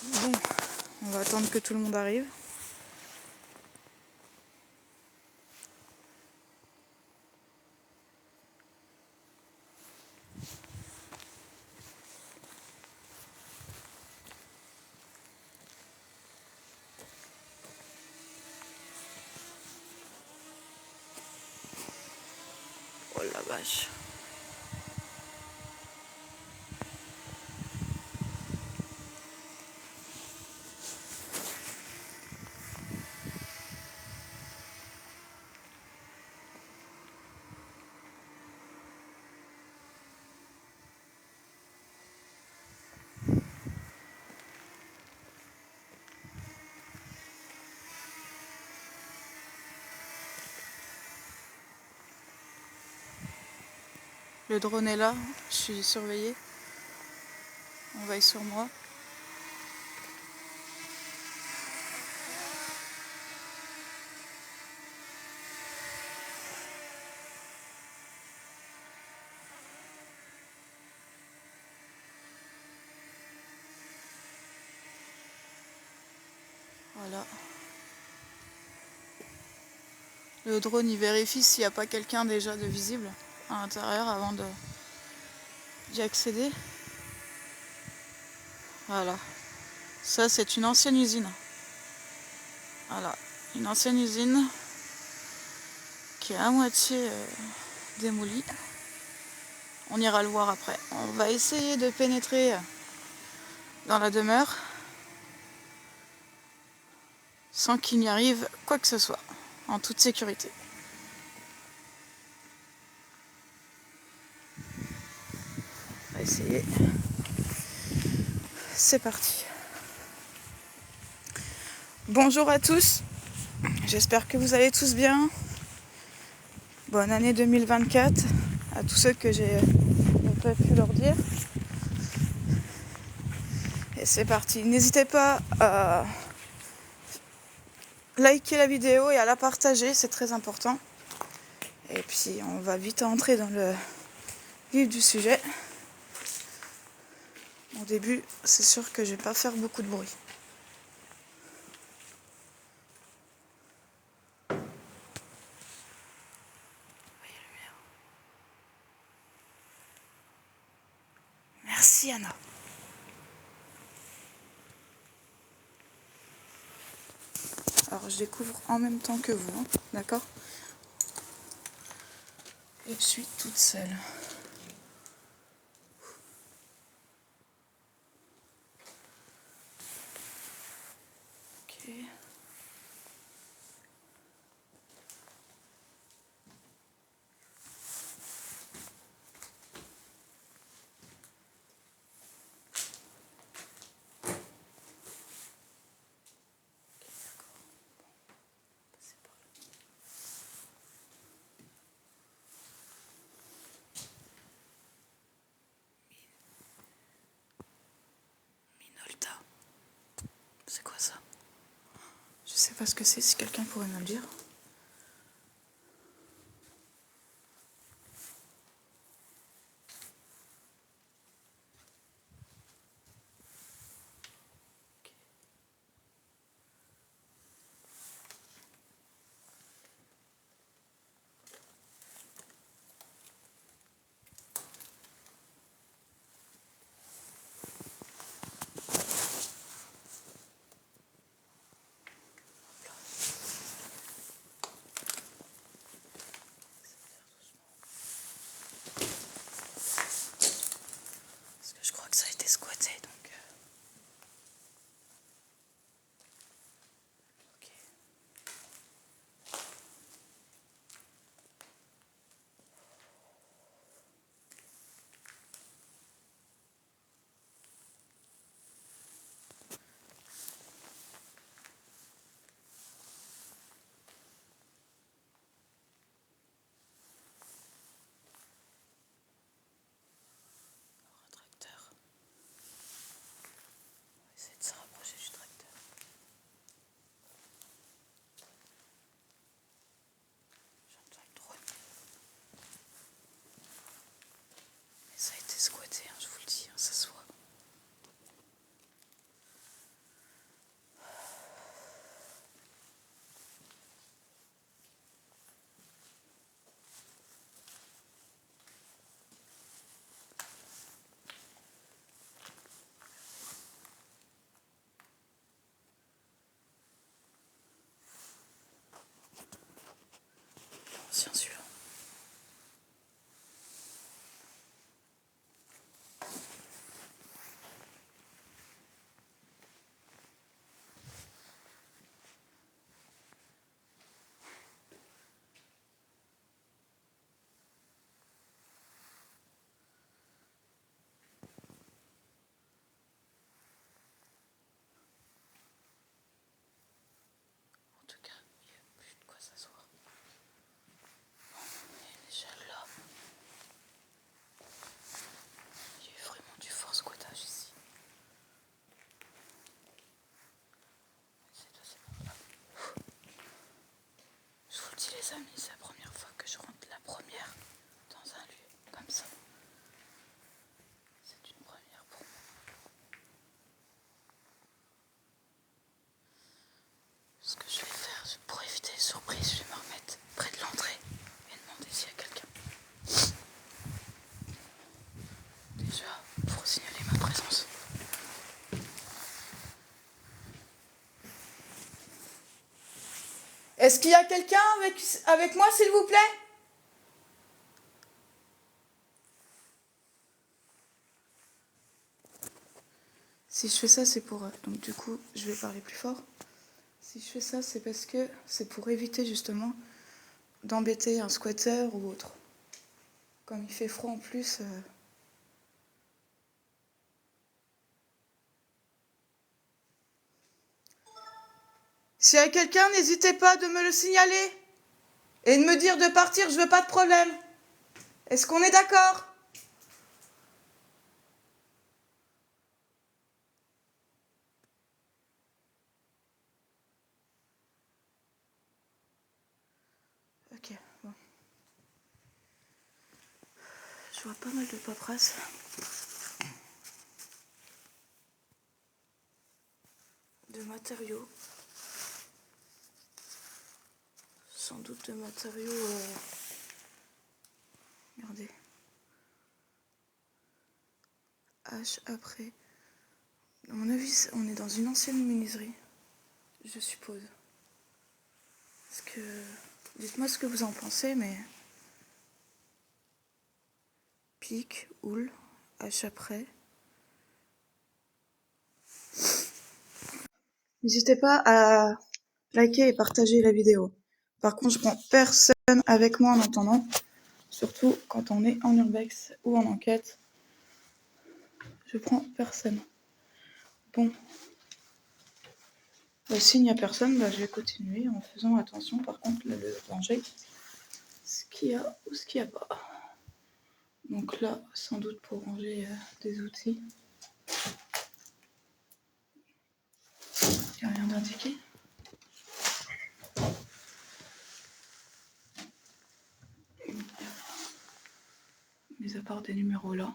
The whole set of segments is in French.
Bon, on va attendre que tout le monde arrive. Oh la vache. Le drone est là, je suis surveillée. On veille sur moi. Voilà. Le drone il vérifie s'il n'y a pas quelqu'un déjà de visible à l'intérieur avant d'y accéder. Voilà. Ça c'est une ancienne usine. Voilà. Une ancienne usine qui est à moitié démolie. On ira le voir après. On va essayer de pénétrer dans la demeure sans qu'il n'y arrive quoi que ce soit, en toute sécurité. On va essayer. C'est parti. Bonjour à tous, j'espère que vous allez tous bien. Bonne année 2024 à tous ceux que j'ai pas pu leur dire. Et c'est parti. N'hésitez pas à liker la vidéo et à la partager, c'est très important. Et puis on va vite entrer dans le vif du sujet. Au début, c'est sûr que je vais pas faire beaucoup de bruit. Merci Anna. Alors je découvre en même temps que vous, hein, d'accord? Et je suis toute seule. Ok. Minolta. C'est quoi ça? Je sais pas ce que c'est, si quelqu'un pourrait me le dire. les amis, c'est la première fois que je rentre la première dans un lieu comme ça. C'est une première pour moi. Ce que je vais faire, pour éviter les surprises, je vais me remettre près de l'entrée et demander s'il y a quelqu'un. Déjà, pour signaler ma présence. Est-ce qu'il y a quelqu'un avec moi, s'il vous plaît? Si je fais ça, c'est pour... donc du coup, je vais parler plus fort. Si je fais ça, c'est parce que c'est pour éviter justement d'embêter un squatter ou autre. Comme il fait froid en plus... S'il y a quelqu'un, n'hésitez pas de me le signaler. Et de me dire de partir, je veux pas de problème. Est-ce qu'on est d'accord? Ok, bon. Je vois pas mal de paperasse. De matériaux. Sans doute de matériaux... Regardez. H après. À mon avis, on est dans une ancienne menuiserie. Je suppose. Parce que... Dites-moi ce que vous en pensez, mais... Pic, houle, H après. N'hésitez pas à liker et partager la vidéo. Par contre, je prends personne avec moi en attendant. Surtout quand on est en urbex ou en enquête. Je prends personne. Bon. Bah, s'il n'y a personne, bah, je vais continuer en faisant attention par contre le danger. Ce qu'il y a ou ce qu'il n'y a pas. Donc là, sans doute pour ranger des outils. Il n'y a rien d'indiqué. Mis à part des numéros là.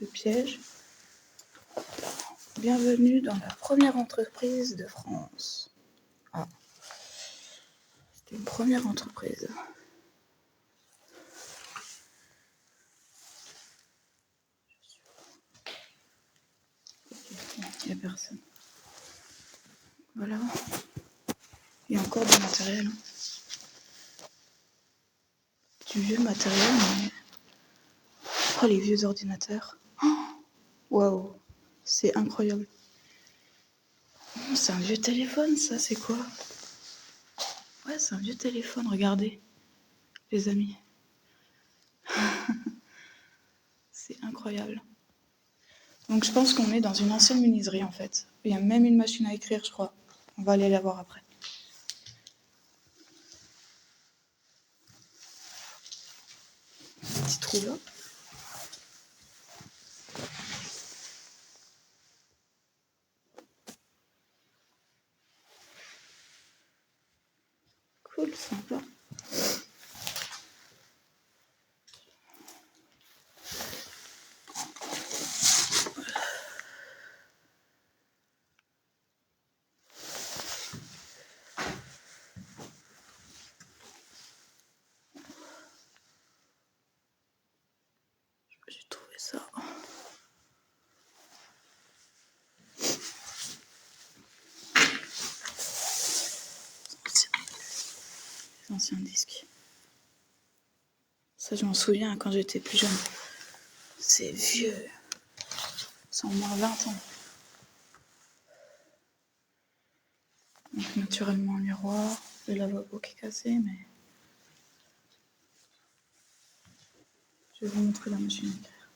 Le piège. Bienvenue dans la première entreprise de France. Ah. C'était une première entreprise. Il n'y a personne. Voilà. Il y a encore du matériel. Du vieux matériel, mais... Oh, les vieux ordinateurs. Waouh. C'est incroyable. C'est un vieux téléphone, ça, c'est quoi? Ouais, c'est un vieux téléphone, regardez, les amis. C'est incroyable. Donc je pense qu'on est dans une ancienne menuiserie, en fait. Il y a même une machine à écrire, je crois. On va aller la voir après. Petit trou là. Cool, sympa. J'ai trouvé ça. Les anciens disques. Ça, je m'en souviens quand j'étais plus jeune. C'est vieux. C'est au moins 20 ans. Donc naturellement un miroir, le lavabo qui est cassé, mais... Je vais vous montrer la machine à écrire.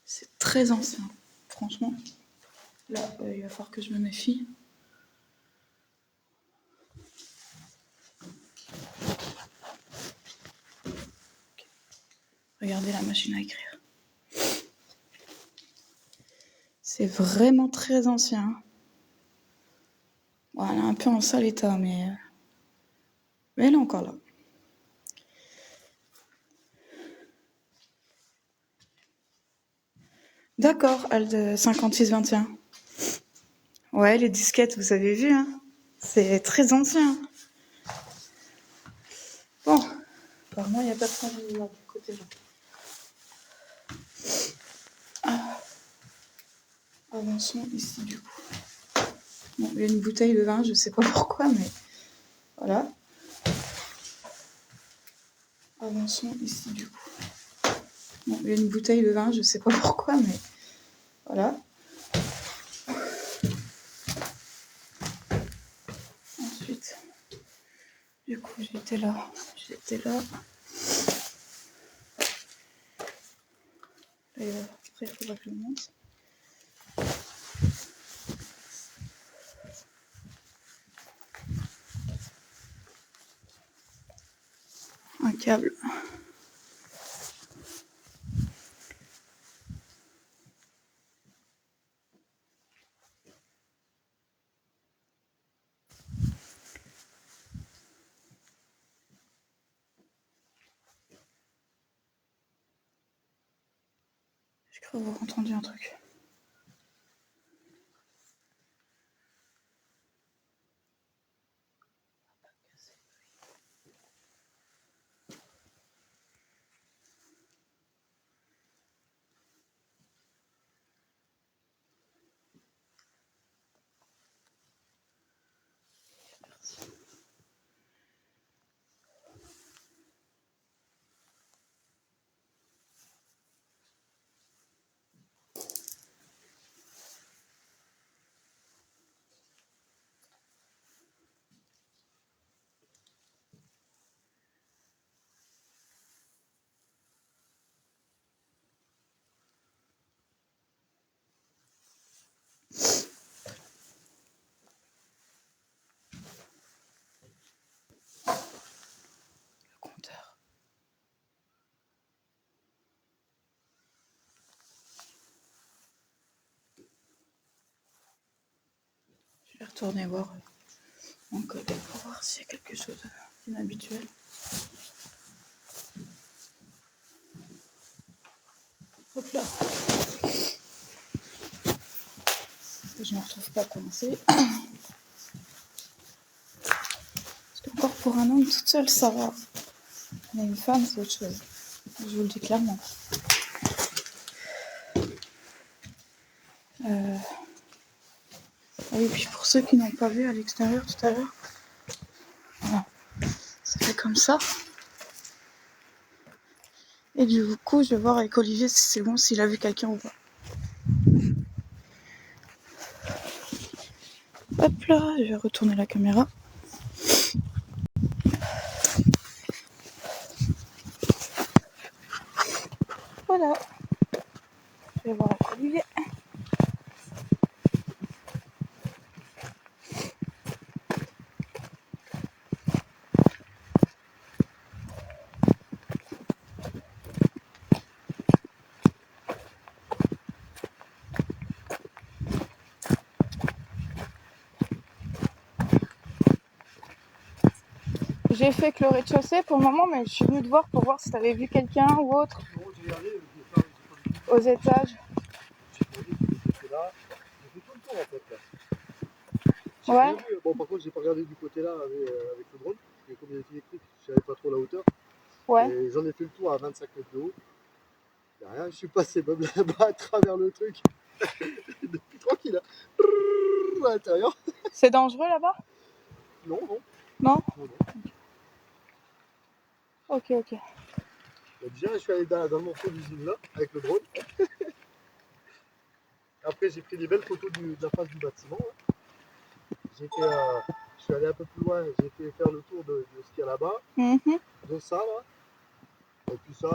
C'est très ancien, franchement. Là, il va falloir que je me méfie. Regardez la machine à écrire. C'est vraiment très ancien. Bon, elle est un peu en sale état, mais elle est encore là. D'accord, elle de 5621. Ouais, les disquettes, vous avez vu, hein. C'est très ancien. Bon, apparemment, il n'y a pas de changement du côté là. Avançons ici, du coup. Bon, il y a une bouteille de vin, je sais pas pourquoi, mais voilà. Avançons ici, du coup. Bon, il y a une bouteille de vin, je sais pas pourquoi, mais voilà. Ensuite, du coup, j'étais là. Et après, il faudra que je monte. Un câble. Je crois avoir entendu un truc. Le compteur. Je vais retourner voir mon collègue pour voir s'il y a quelque chose d'inhabituel. Hop là. Je ne me retrouve pas coincée. Parce qu'encore pour un homme toute seule, ça va. Mais une femme, c'est autre chose. Je vous le dis clairement. Ah oui, puis pour ceux qui n'ont pas vu à l'extérieur tout à l'heure, voilà, ça fait comme ça. Et du coup, je vais voir avec Olivier si c'est bon, s'il a vu quelqu'un ou pas. Hop là, je vais retourner la caméra. Voilà. Je vais voir avec Olivier. J'ai fait que le rez-de-chaussée pour le moment, mais je suis venue te voir pour voir si t'avais vu quelqu'un ou autre. Non, j'ai regardé, Aux étages. là. J'ai fait tout le tour en fait là. J'ai Ouais. rien vu. Bon, par contre, j'ai pas regardé du côté là avec le drone. Parce que comme il est électrique, je savais pas trop la hauteur. Ouais. Et j'en ai fait le tour à 25 mètres de haut. Il n'y a rien, je suis passé même là-bas à travers le truc. Depuis tranquille. Hein. À l'intérieur. C'est dangereux là-bas? Non, non. Non? Non, non. Ok, ok. Bah, déjà, je suis allé dans le morceau d'usine là, avec le drone. Après, j'ai pris des belles photos de la face du bâtiment. Hein. J'ai fait, je suis allé un peu plus loin, j'ai fait faire le tour de ce qu'il y a là-bas, de ça là. Et puis ça,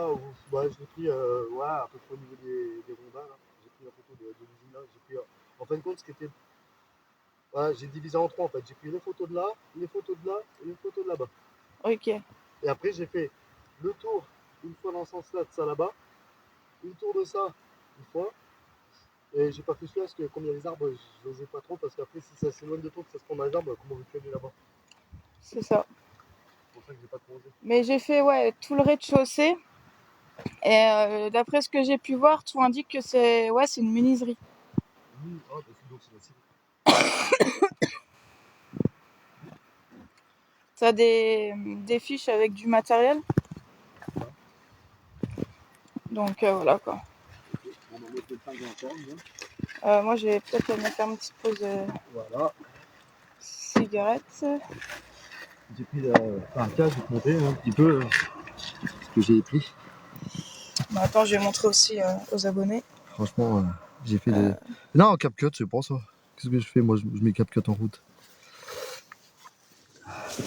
bah, je l'ai pris ouais, à peu près au niveau des rondins. Là. J'ai pris la photo de l'usine là. J'ai pris, en fin de compte, ce qui était. Voilà, j'ai divisé en trois en fait. J'ai pris les photos de là, les photos de là et les photos de là-bas. Ok. Et après, j'ai fait le tour, une fois dans ce sens-là, de ça là-bas, une tour de ça, une fois. Et j'ai pas fait celui-là parce que comme il y a les arbres, je les ai pas trop parce qu'après si ça s'éloigne de toi, que ça se prend dans les arbres, comment veux-tu aller là-bas? C'est ça. C'est pour ça que j'ai pas trop osé. Mais j'ai fait tout le rez-de-chaussée. Et d'après ce que j'ai pu voir, tout indique que c'est une menuiserie. Ah, bah, donc c'est facile. T'as des fiches avec du matériel. Donc voilà quoi. On en met peut-être encore, Moi je vais peut-être me faire une petite pause voilà. cigarette. J'ai pris un cas, je vais te montrer un petit peu ce que j'ai pris. Bah, attends, je vais montrer aussi aux abonnés. Franchement, j'ai fait des. Non, CapCut, c'est pas ça. Qu'est-ce que je fais? Moi, je mets CapCut en route. Je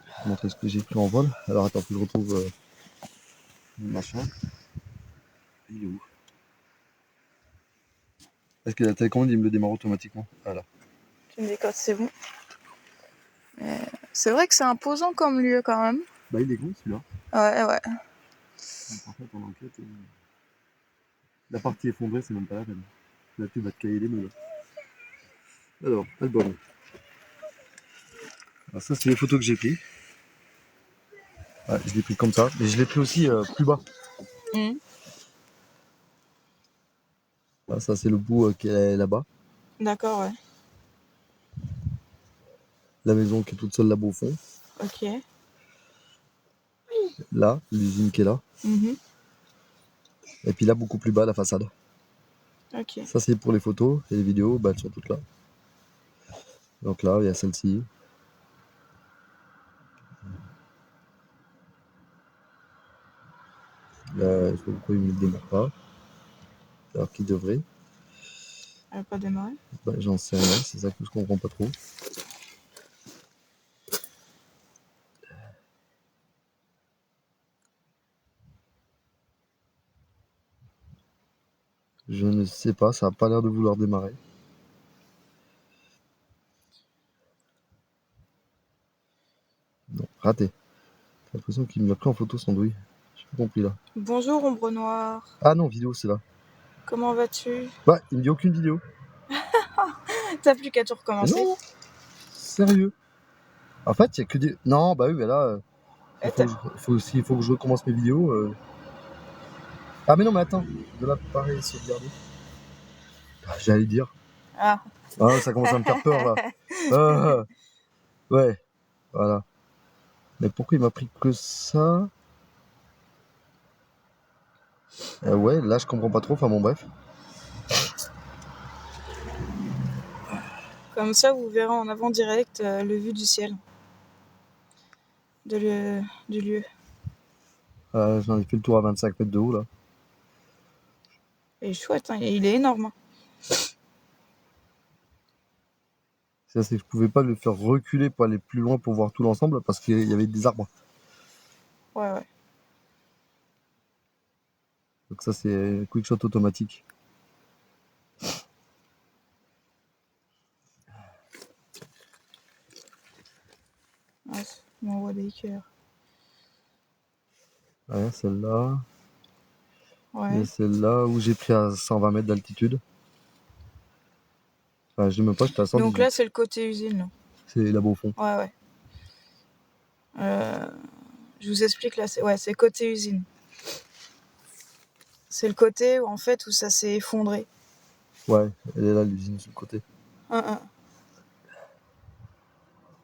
vais te montrer ce que j'ai pris en vol. Alors attends, que je retrouve mon machin. Il est où? Est-ce que la télécommande, il me le démarre automatiquement? Voilà. Tu me décodes, c'est bon. C'est vrai que c'est imposant comme lieu quand même. Bah, il est gros celui-là. Ouais, ouais. Donc, en fait, en enquête, la partie effondrée, c'est même pas la peine. Là, tu vas te cailler les meules. Alors, album. Alors, ça, c'est les photos que j'ai prises. Ouais, je l'ai pris comme ça, mais je l'ai pris aussi plus bas. Mmh. Là, ça, c'est le bout qui est là-bas. D'accord, ouais. La maison qui est toute seule là-bas au fond. Ok. Là, l'usine qui est là. Mmh. Et puis là, beaucoup plus bas, la façade. Ok. Ça, c'est pour les photos et les vidéos, bah, elles sont toutes là. Donc là, il y a celle-ci. Là, je sais pas pourquoi il ne me le démarre pas. Alors qu'il devrait. Elle n'a pas démarré. Bah, j'en sais rien, c'est ça que je comprends pas trop. Je ne sais pas, ça n'a pas l'air de vouloir démarrer. Non, raté. J'ai l'impression qu'il me l'a pris en photo son douille. J'ai pas compris là. Bonjour, ombre noire. Ah non, vidéo, c'est là. Comment vas-tu? Ouais, il me dit aucune vidéo. T'as plus qu'à tout Mais recommencer. non, sérieux. En fait, il n'y a que des. Non, bah oui, mais là, il faut que je recommence mes vidéos. Ah, mais non, mais attends, de l'appareil sauvegardé. Ah, j'allais dire. Ah. Ah, ça commence à me faire peur là. Ah, ouais, voilà. Mais pourquoi il m'a pris que ça? Ouais, là je comprends pas trop, enfin bon bref. Comme ça, vous verrez en avant direct le vue du ciel. Du lieu. J'en ai fait le tour à 25 mètres de haut là. Il est chouette, hein, il est énorme. Ça, c'est que je pouvais pas le faire reculer pour aller plus loin pour voir tout l'ensemble parce qu'il y avait des arbres. Ouais, ouais. Donc ça c'est quick shot automatique. Ah, on envoie des cœurs. Ouais, celle-là. Ouais. Et celle-là où j'ai pris à 120 mètres d'altitude. Enfin, je dis même pas, j'étais à 118. Donc là, c'est le côté usine. Là. C'est là-bas au fond. Ouais, ouais. Je vous explique là, c'est côté usine. C'est le côté où en fait où ça s'est effondré. Ouais, elle est là l'usine sur le côté. Un.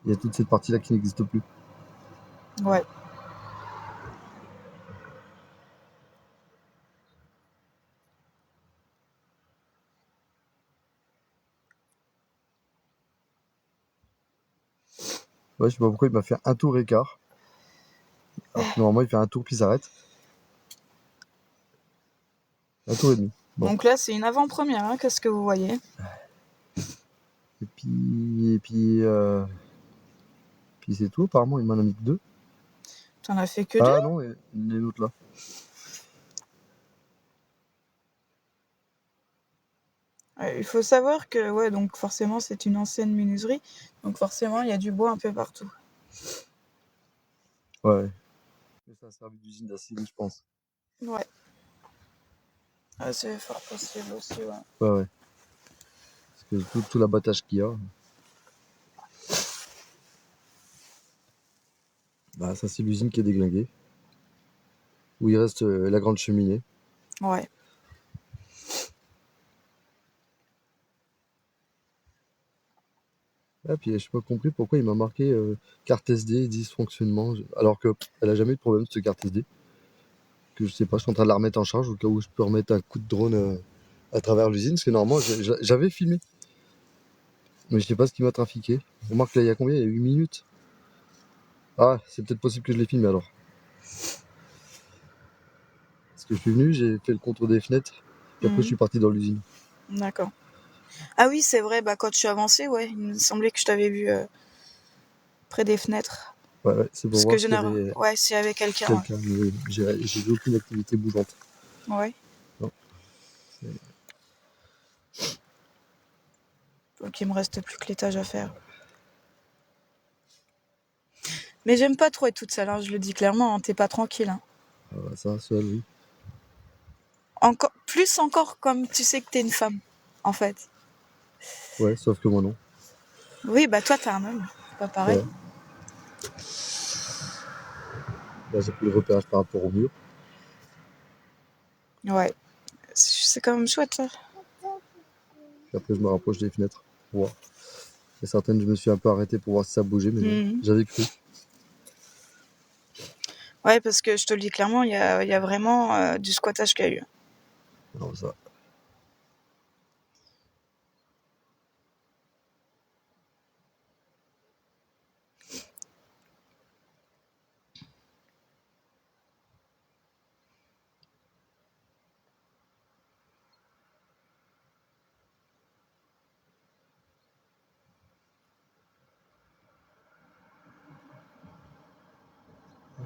Il y a toute cette partie-là qui n'existe plus. Ouais. Ouais, je sais pas pourquoi il m'a fait un tour écart. Alors que normalement il fait un tour puis s'arrête. Un tour et demi. Bon. Donc là, c'est une avant-première, hein, qu'est-ce que vous voyez? Puis c'est tout. Apparemment, il m'en a mis que 2. T'en as fait que 2? Ah non, et les autres là. Il faut savoir que, ouais, donc forcément, c'est une ancienne menuiserie. Donc forcément, il y a du bois un peu partout. Ouais. Mais ça a servi d'usine d'acier, je pense. Ouais. Ah, c'est fort possible aussi, ouais. Ouais. Parce que tout l'abattage qu'il y a. Bah, ça, c'est l'usine qui est déglinguée. Où il reste la grande cheminée. Ouais. Ah, puis j'ai pas compris pourquoi il m'a marqué carte SD, dysfonctionnement. Alors que elle a jamais eu de problème, cette carte SD. Que je sais pas, je suis en train de la remettre en charge au cas où je peux remettre un coup de drone à travers l'usine. Parce que normalement, j'avais filmé. Mais je sais pas ce qui m'a trafiqué. On remarque là, il y a combien? Il y a 8 minutes. Ah, c'est peut-être possible que je l'ai filmé alors. Parce que je suis venu, j'ai fait le contour des fenêtres. Et après, je suis parti dans l'usine. D'accord. Ah oui, c'est vrai, bah quand je suis avancée, ouais, il me semblait que je t'avais vu près des fenêtres. Ouais, c'est pour Parce que voir s'il y avait ouais, s'il y avait quelqu'un. quelqu'un. Mais j'ai vu aucune activité bougeante. Ouais. Non. Donc il me reste plus que l'étage à faire. Mais j'aime pas trop être toute seule, hein, je le dis clairement, hein, t'es pas tranquille. Hein. Ah, bah, ça, seul, oui. Plus encore comme tu sais que t'es une femme, en fait. Ouais, sauf que moi non. Oui, bah toi t'es un homme, c'est pas pareil. Ouais. Là, j'ai pris le repérage par rapport au mur. Ouais. C'est quand même chouette, ça. Puis après, je me rapproche des fenêtres pour voir. Et certaines, je me suis un peu arrêté pour voir si ça bougeait, mais non. J'avais cru. Ouais, parce que je te le dis clairement, il y a vraiment du squattage qu'il y a eu. Non, ça.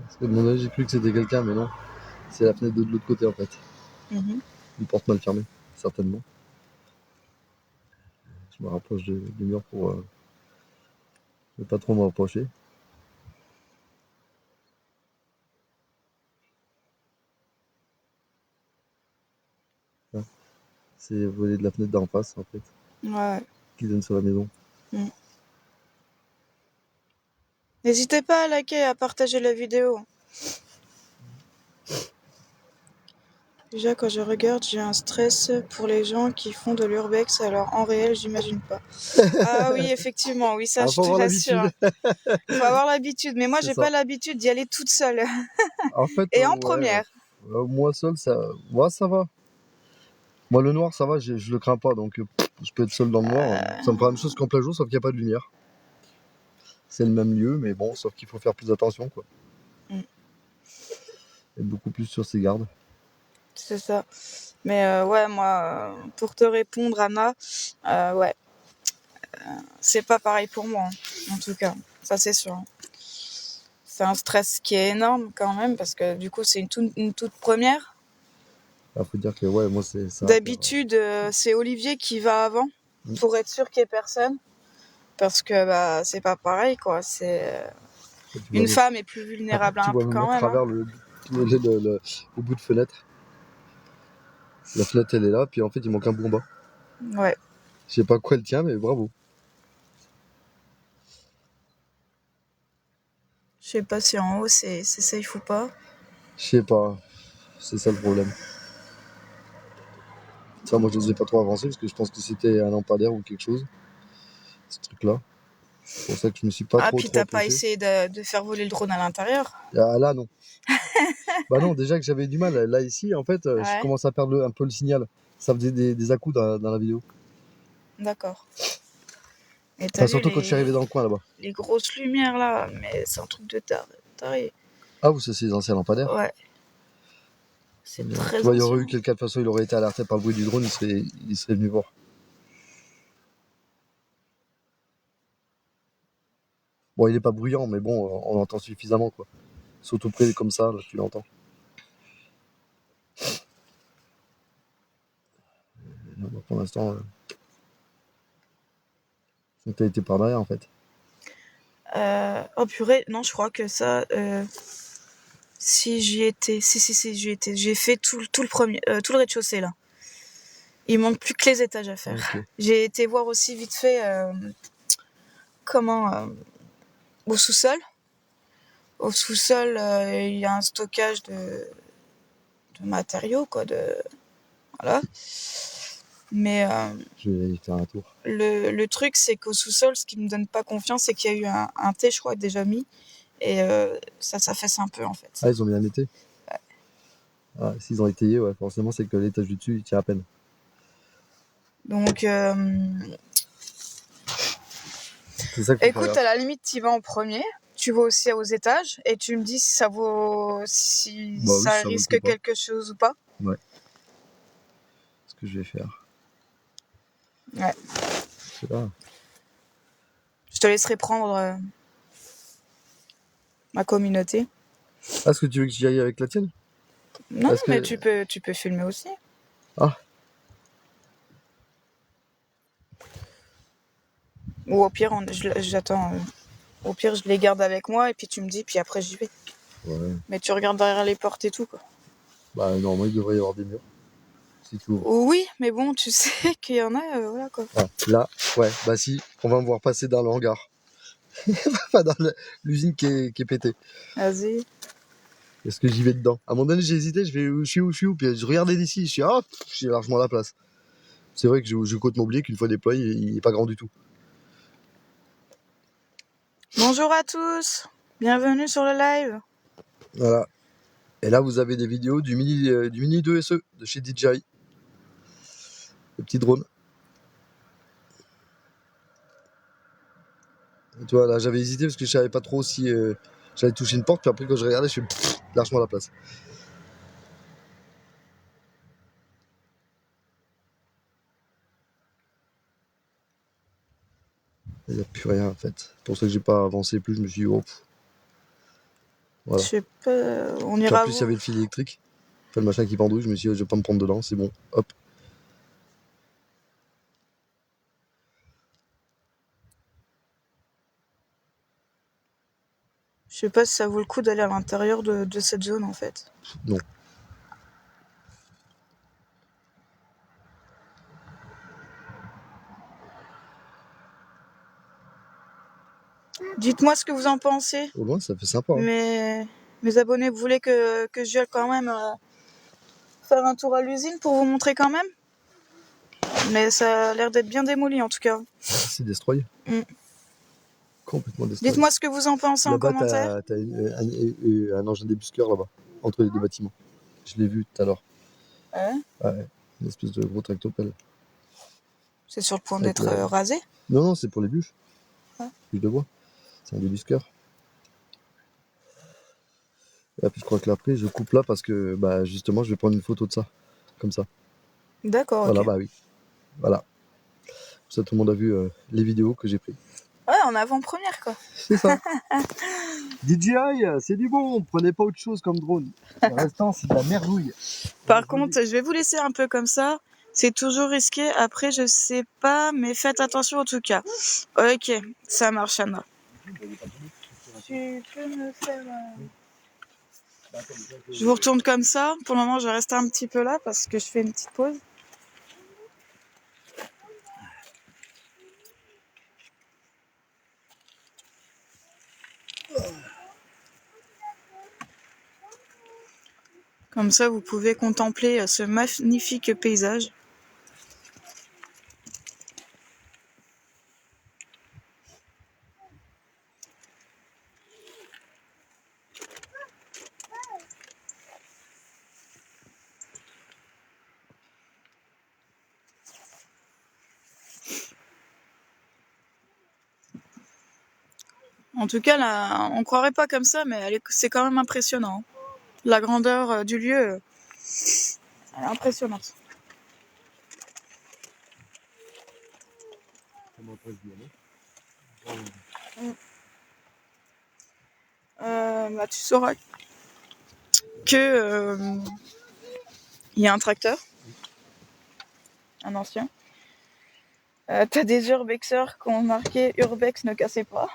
Parce que de mon avis, j'ai cru que c'était quelqu'un, mais non. C'est la fenêtre de l'autre côté, en fait. Une porte mal fermée, certainement. Je me rapproche du mur pour ne pas trop me rapprocher. Ah. C'est voler de la fenêtre d'en face, en fait. Ouais. Qui donne sur la maison. N'hésitez pas à liker et à partager la vidéo. Déjà, quand je regarde, j'ai un stress pour les gens qui font de l'urbex, alors en réel, j'imagine pas. Ah oui, effectivement, oui, ça, je faut te avoir l'assure. l'habitude. Faut avoir l'habitude, mais moi, C'est j'ai ça. pas l'habitude d'y aller toute seule. En fait, Et en ouais. première. Moi seul, ça va. Moi, le noir, ça va, je le crains pas, donc je peux être seul dans le noir. Ça me fera la même chose qu'en plein jour, sauf qu'il n'y a pas de lumière. C'est le même lieu, mais bon, sauf qu'il faut faire plus attention, quoi. Être beaucoup plus sur ses gardes. C'est ça. Mais ouais, moi, pour te répondre, Anna, ouais, c'est pas pareil pour moi, hein, en tout cas. Ça, c'est sûr. C'est un stress qui est énorme quand même, parce que du coup, c'est une toute première. Il faut dire que, ouais, moi, c'est ça. D'habitude, c'est Olivier qui va avant, pour être sûr qu'il n'y ait personne. Parce que bah, c'est pas pareil, quoi. Une femme est plus vulnérable Tu vois même quand à même. travers Hein. au bout de fenêtre. La fenêtre, elle est là, puis en fait, il manque un bout en bas. Ouais. Je sais pas quoi elle tient, mais bravo. Je sais pas si en haut c'est safe ou pas. Je sais pas. C'est ça le problème. Ça, moi, je n'osais pas trop avancer parce que je pense que c'était un lampadaire ou quelque chose. Ce truc-là. C'est pour ça que je me suis pas trop Puis t'as pas approché. essayé de faire voler le drone à l'intérieur? Ah, là, non. Bah non, déjà que j'avais du mal. Là, ici, en fait, je commence à perdre un peu le signal. Ça faisait des à-coups dans la vidéo. D'accord. Et t'as vu surtout quand je suis arrivé dans le coin là-bas. les grosses lumières là, mais c'est un truc de taré. Ah, vous, c'est les anciens lampadaires? Ouais. C'est très tu vois, il y aurait ancien. eu quelqu'un, de toute façon, il aurait été alerté par le bruit du drone, il serait venu voir. Bon, il est pas bruyant, mais bon, on l'entend suffisamment, quoi. Surtout près comme ça, là, tu l'entends. Pour l'instant, t'as été par derrière, en fait. Oh purée, non, je crois que ça... Si j'y étais, si j'y étais. J'ai fait tout le premier, tout le rez-de-chaussée là. Il manque plus que les étages à faire. Okay. J'ai été voir aussi vite fait au sous-sol. Au sous-sol, il y a un stockage de matériaux, quoi. Voilà. Mais je vais aller faire un tour. Le truc, c'est qu'au sous-sol, ce qui me donne pas confiance, c'est qu'il y a eu un thé, je crois, déjà mis. Et ça fesse un peu, en fait. Ah, ils ont mis un été? Ouais. Ah, s'ils ont étayé, ouais, forcément, c'est que l'étage du dessus, il tient à peine. Donc, C'est ça que écoute, à la limite, tu y vas en premier. Tu vas aussi aux étages et tu me dis si ça vaut, si bah oui, ça ça risque quelque chose ou pas. Ouais. Ce que je vais faire. Ouais. C'est là. Je te laisserai prendre ma communauté. Ah, est-ce que tu veux que j'y aille avec la tienne? Non, mais tu peux filmer aussi. Ah. Ou au pire, j'attends. Au pire, je les garde avec moi et puis tu me dis, puis après j'y vais. Ouais. Mais tu regardes derrière les portes et tout, quoi. Bah, normalement, il devrait y avoir des murs. Si tu ouvres. Oui, mais bon, tu sais qu'il y en a, voilà, quoi. Ah, là, ouais, bah si, on va me voir passer dans le hangar. Pas dans l'usine qui est pétée. Vas-y. Est-ce que j'y vais dedans? À un moment donné, j'ai hésité, je suis où, puis je regardais d'ici, je suis j'ai largement la place. C'est vrai que je compte m'oublier qu'une fois déployé, il est pas grand du tout. Bonjour à tous, bienvenue sur le live. Voilà. Et là, vous avez des vidéos du Mini 2SE de chez DJI. Le petit drone. Et tu vois, là, j'avais hésité parce que je savais pas trop si j'allais toucher une porte, puis après, quand je regardais, je suis largement la place. Il n'y a plus rien en fait. C'est pour ça que j'ai pas avancé plus, je me suis dit, oh. Voilà. Je sais pas, on Puis ira en plus, il y avait le fil électrique. Enfin, le machin qui pendouille, je me suis dit, je vais pas me prendre dedans, c'est bon, hop. Je sais pas si ça vaut le coup d'aller à l'intérieur de cette zone, en fait. Non. Dites-moi ce que vous en pensez. Au loin, ça fait sympa. Hein. Mes abonnés, vous voulez que je vienne quand même faire un tour à l'usine pour vous montrer quand même? Mais ça a l'air d'être bien démoli en tout cas. C'est destroy. Complètement destroy. Dites-moi ce que vous en pensez en commentaire. T'as un engin débusqueur là-bas, entre les deux bâtiments. Je l'ai vu tout à l'heure. Ouais, une espèce de gros tractopelle. C'est sur le point d'être rasé? Non, c'est pour les bûches. Bûches de bois. C'est un débusqueur. Et puis je crois que l'après, je coupe là parce que bah, justement, je vais prendre une photo de ça. Comme ça. D'accord, voilà, ok. Bah oui. Voilà. Ça, tout le monde a vu les vidéos que j'ai prises. Ouais, en avant-première quoi. C'est ça. DJI, c'est du bon. Prenez pas autre chose comme drone. Pour l'instant, c'est de la merdouille. Par contre, je vais vous laisser un peu comme ça. C'est toujours risqué. Après, je sais pas, mais faites attention en tout cas. Ok, ça marche, Anna. Tu peux me faire... Je vous retourne comme ça. Pour le moment, je vais rester un petit peu là parce que je fais une petite pause. Comme ça, vous pouvez contempler ce magnifique paysage. En tout cas, là, on croirait pas comme ça, mais c'est quand même impressionnant. La grandeur du lieu, elle est impressionnante. Bah, tu sauras que y a un tracteur, un ancien. T'as des urbexeurs qui ont marqué Urbex ne cassez pas.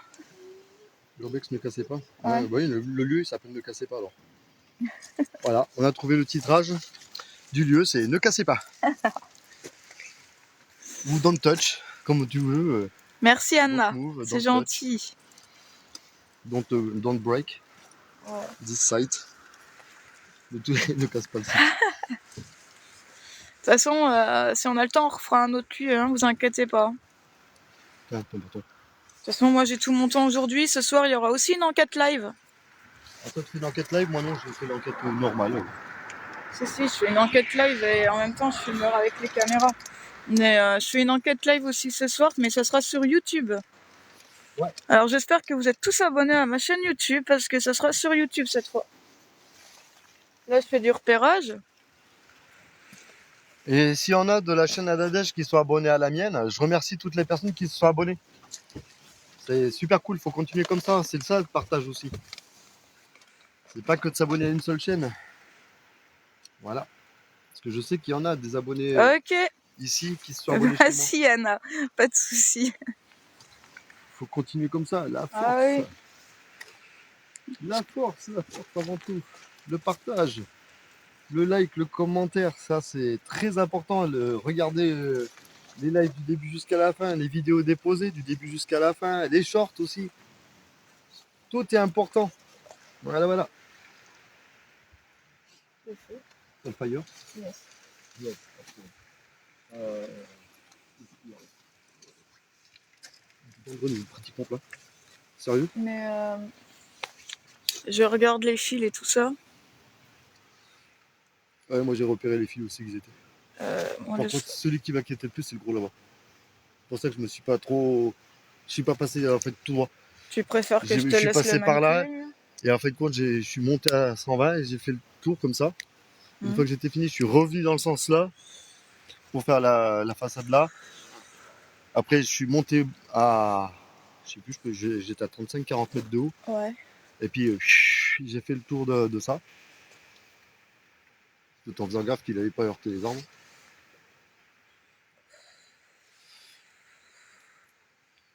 L'urbex ne cassez pas. Ouais. Oui, le lieu il s'appelle Ne cassez pas alors. Voilà, on a trouvé le titrage du lieu, c'est Ne cassez pas. Ou don't touch, comme tu veux. Merci Anna, Move, c'est don't touch. gentil. Don't break this site. Ne casse pas le site. De toute façon, si on a le temps, on refera un autre lieu, hein, vous inquiétez pas. Tiens, attends. De toute façon, moi j'ai tout mon temps aujourd'hui. Ce soir, il y aura aussi une enquête live. Ah, toi, tu fais l'enquête live, moi non, je fais l'enquête normale. Si, je fais une enquête live et en même temps, je filme avec les caméras. Mais je fais une enquête live aussi ce soir, mais ça sera sur YouTube. Ouais. Alors j'espère que vous êtes tous abonnés à ma chaîne YouTube parce que ça sera sur YouTube cette fois. Là, je fais du repérage. Et s'il y en a de la chaîne Adadej qui sont abonnés à la mienne, je remercie toutes les personnes qui se sont abonnées. C'est super cool, il faut continuer comme ça, c'est ça le partage aussi. C'est pas que de s'abonner à une seule chaîne. Voilà. Parce que je sais qu'il y en a des abonnés ici qui se sont abonnés chez moi. Si Anna, pas de souci. Faut continuer comme ça, la force. Ah oui. La force avant tout. Le partage, le like, le commentaire, ça c'est très important. Regardez les lives du début jusqu'à la fin, les vidéos déposées du début jusqu'à la fin, les shorts aussi. Tout est important. Voilà. On fire? Yes. Yes. Pratiquement plat. Sérieux? Mais je regarde les fils et tout ça. Ouais, moi j'ai repéré les fils aussi qu'ils étaient. Par contre, celui qui m'inquiétait le plus, c'est le gros là-bas. C'est pour ça que je me suis pas trop. Je suis pas passé en fait tout droit. Tu préfères que je te laisse le Je suis passé par là. manipuler? Et en fait, quand je suis monté à 120 et j'ai fait le tour comme ça. Une fois que j'étais fini, je suis revenu dans le sens là pour faire la façade là. Après, je suis monté à, je sais plus, j'étais à 35-40 mètres de haut. Ouais. Et puis, j'ai fait le tour de ça. Tout en faisant gaffe qu'il n'allait pas heurter les arbres.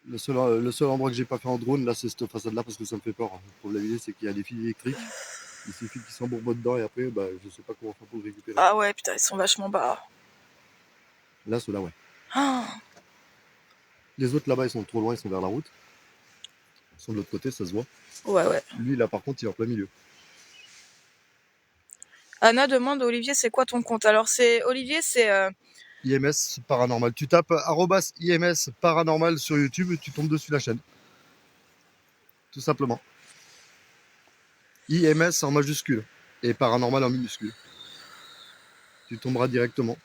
Le seul endroit que j'ai pas fait en drone, là, c'est cette façade là parce que ça me fait peur. Le problème, c'est qu'il y a des fils électriques. Il suffit qu'ils s'embourbent dedans et après, bah, je sais pas comment faire pour le récupérer. Ah ouais, putain, ils sont vachement bas. Là, ceux-là, ouais. Ah. Les autres là-bas, ils sont trop loin, ils sont vers la route. Ils sont de l'autre côté, ça se voit. Ouais. Lui, là, par contre, il est en plein milieu. Anna demande, Olivier, c'est quoi ton compte? Alors, Olivier, c'est... IMS Paranormal. Tu tapes @IMS Paranormal sur YouTube, tu tombes dessus la chaîne. Tout simplement. IMS en majuscule et Paranormal en minuscule. Tu tomberas directement.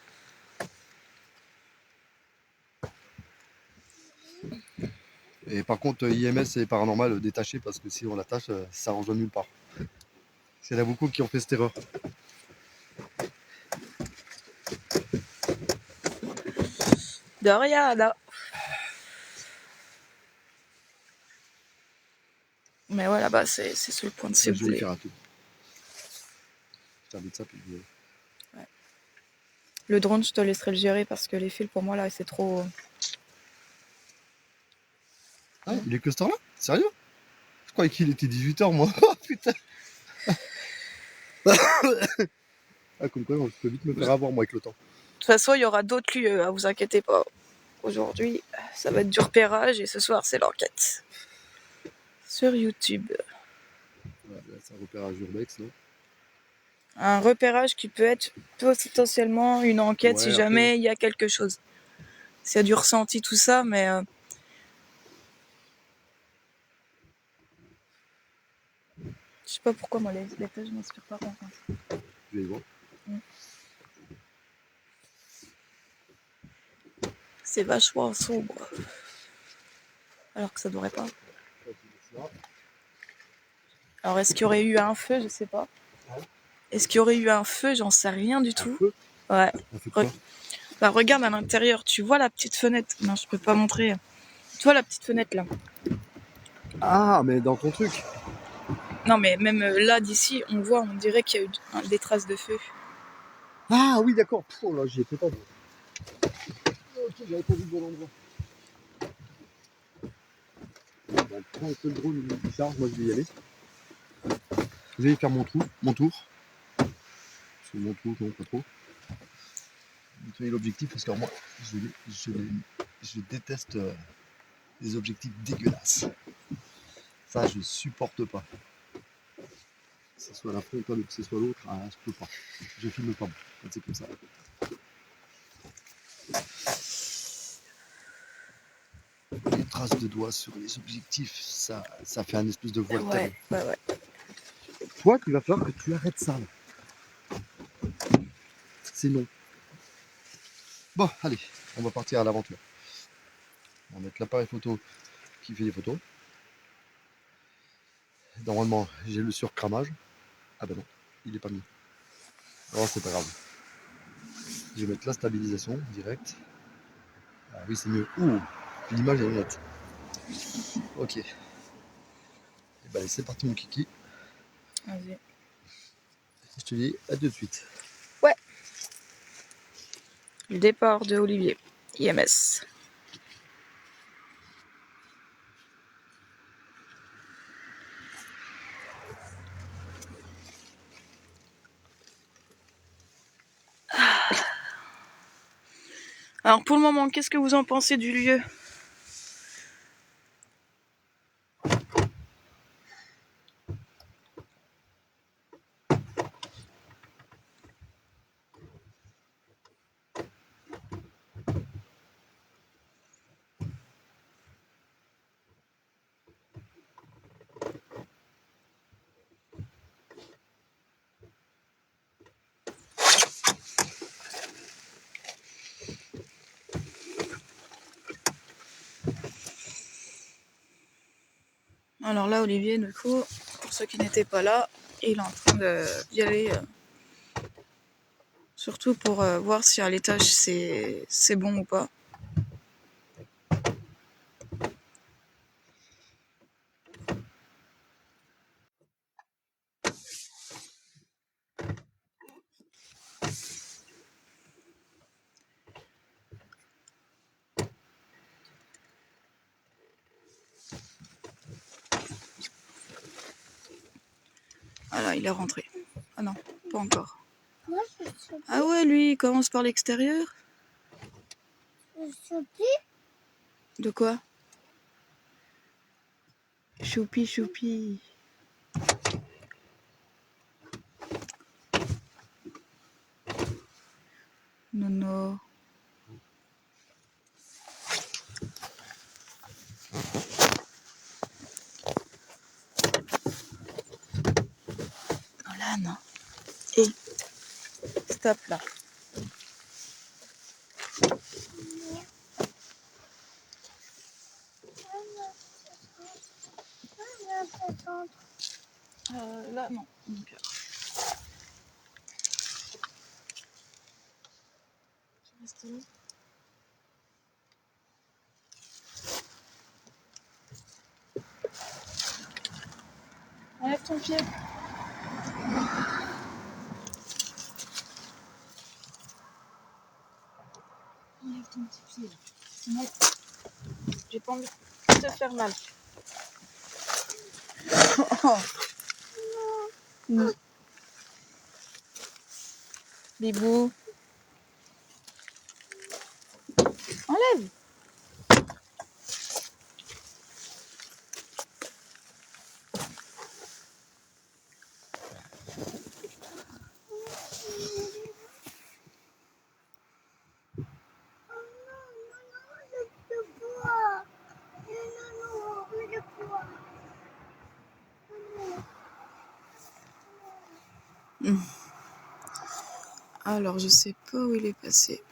Et par contre, IMS et Paranormal détaché parce que si on l'attache, ça rejoint nulle part. Il y en a beaucoup qui ont fait cette erreur. De rien, là. Mais ouais, là-bas, c'est sur le point de s'ébouler. Je vais faire un tour. Je t'invite ça, puis... Ouais. Le drone, je te laisserai le gérer parce que les fils, pour moi, là, c'est trop... Ah, il est que cette heure-là? Sérieux? Je croyais qu'il était 18h, moi. Oh, putain. Ah, comme quoi, je peux vite me faire avoir, moi, avec le temps. De toute façon, il y aura d'autres lieux, hein, vous inquiétez pas. Aujourd'hui, ça va être du repérage et ce soir, c'est l'enquête. Sur YouTube. Ouais, là, c'est un repérage urbex, non? Un repérage qui peut être potentiellement une enquête si jamais il y a quelque chose. S'il y a du ressenti, tout ça, mais... Je sais pas pourquoi, moi, les tâches, je m'inspire pas confiance. Je vais y voir. C'est vachement sombre. Alors que ça devrait pas. Alors, est-ce qu'il y aurait eu un feu? Je sais pas. Est-ce qu'il y aurait eu un feu? J'en sais rien du tout. Ouais. Bah, regarde à l'intérieur. Tu vois la petite fenêtre? Non, je peux pas montrer. Tu vois la petite fenêtre là? Ah, mais dans ton truc. Non, mais même là, d'ici, on voit, on dirait qu'il y a eu des traces de feu. Ah oui, d'accord. Oh là, j'y ai fait pas. Ok, j'avais pas vu le bon endroit. Bon, prends le drone, il charge, moi je vais y aller. Je vais y faire mon tour. Parce que mon trou, non, pas trop. nettoyer l'objectif parce que moi, je déteste les objectifs dégueulasses. Ça, je supporte pas. Que ce soit la frontale ou que ce soit l'autre, je peux pas. Je filme pas quand c'est comme ça. Les traces de doigts sur les objectifs, ça fait un espèce de voile. Ouais. Toi, il va falloir que tu arrêtes ça. C'est non. Bon, allez, on va partir à l'aventure. On va mettre l'appareil photo qui fait des photos. Normalement, j'ai le surcramage. Ah ben non, il est pas mis. Oh, c'est pas grave. Je vais mettre la stabilisation directe. Ah oui, c'est mieux. Ouh, l'image est nette. Ok. Et ben allez, c'est parti mon kiki. Vas-y. Je te dis à tout de suite. Ouais. Le départ de Olivier, IMS. Alors pour le moment, qu'est-ce que vous en pensez du lieu ? Alors là, Olivier, du coup, pour ceux qui n'étaient pas là, il est en train d'y aller. Surtout pour voir si à l'étage c'est bon ou pas. Voilà, il est rentré. Ah non, pas encore. Ah ouais, lui, il commence par l'extérieur. De quoi? Choupi, choupi. Nono. Nolan. Hé, stop là. Là, non. Donc, je reste là. Enlève ton pied. Enlève ton petit pied. Non. J'ai pas envie de te faire mal. Oh. Non. Bibou. Enlève. Alors, je sais pas où il est passé.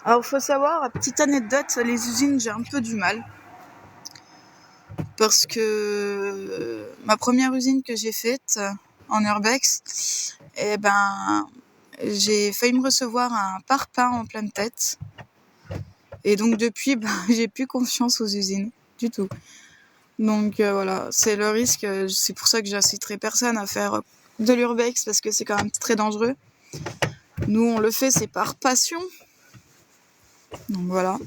Alors, faut savoir, petite anecdote, les usines, j'ai un peu du mal. Parce que ma première usine que j'ai faite en urbex, eh ben, j'ai failli me recevoir un parpaing en pleine tête. Et donc depuis, j'ai plus confiance aux usines du tout. Donc voilà, c'est le risque. C'est pour ça que j'inciterai personne à faire de l'urbex parce que c'est quand même très dangereux. Nous, on le fait, c'est par passion. Donc voilà.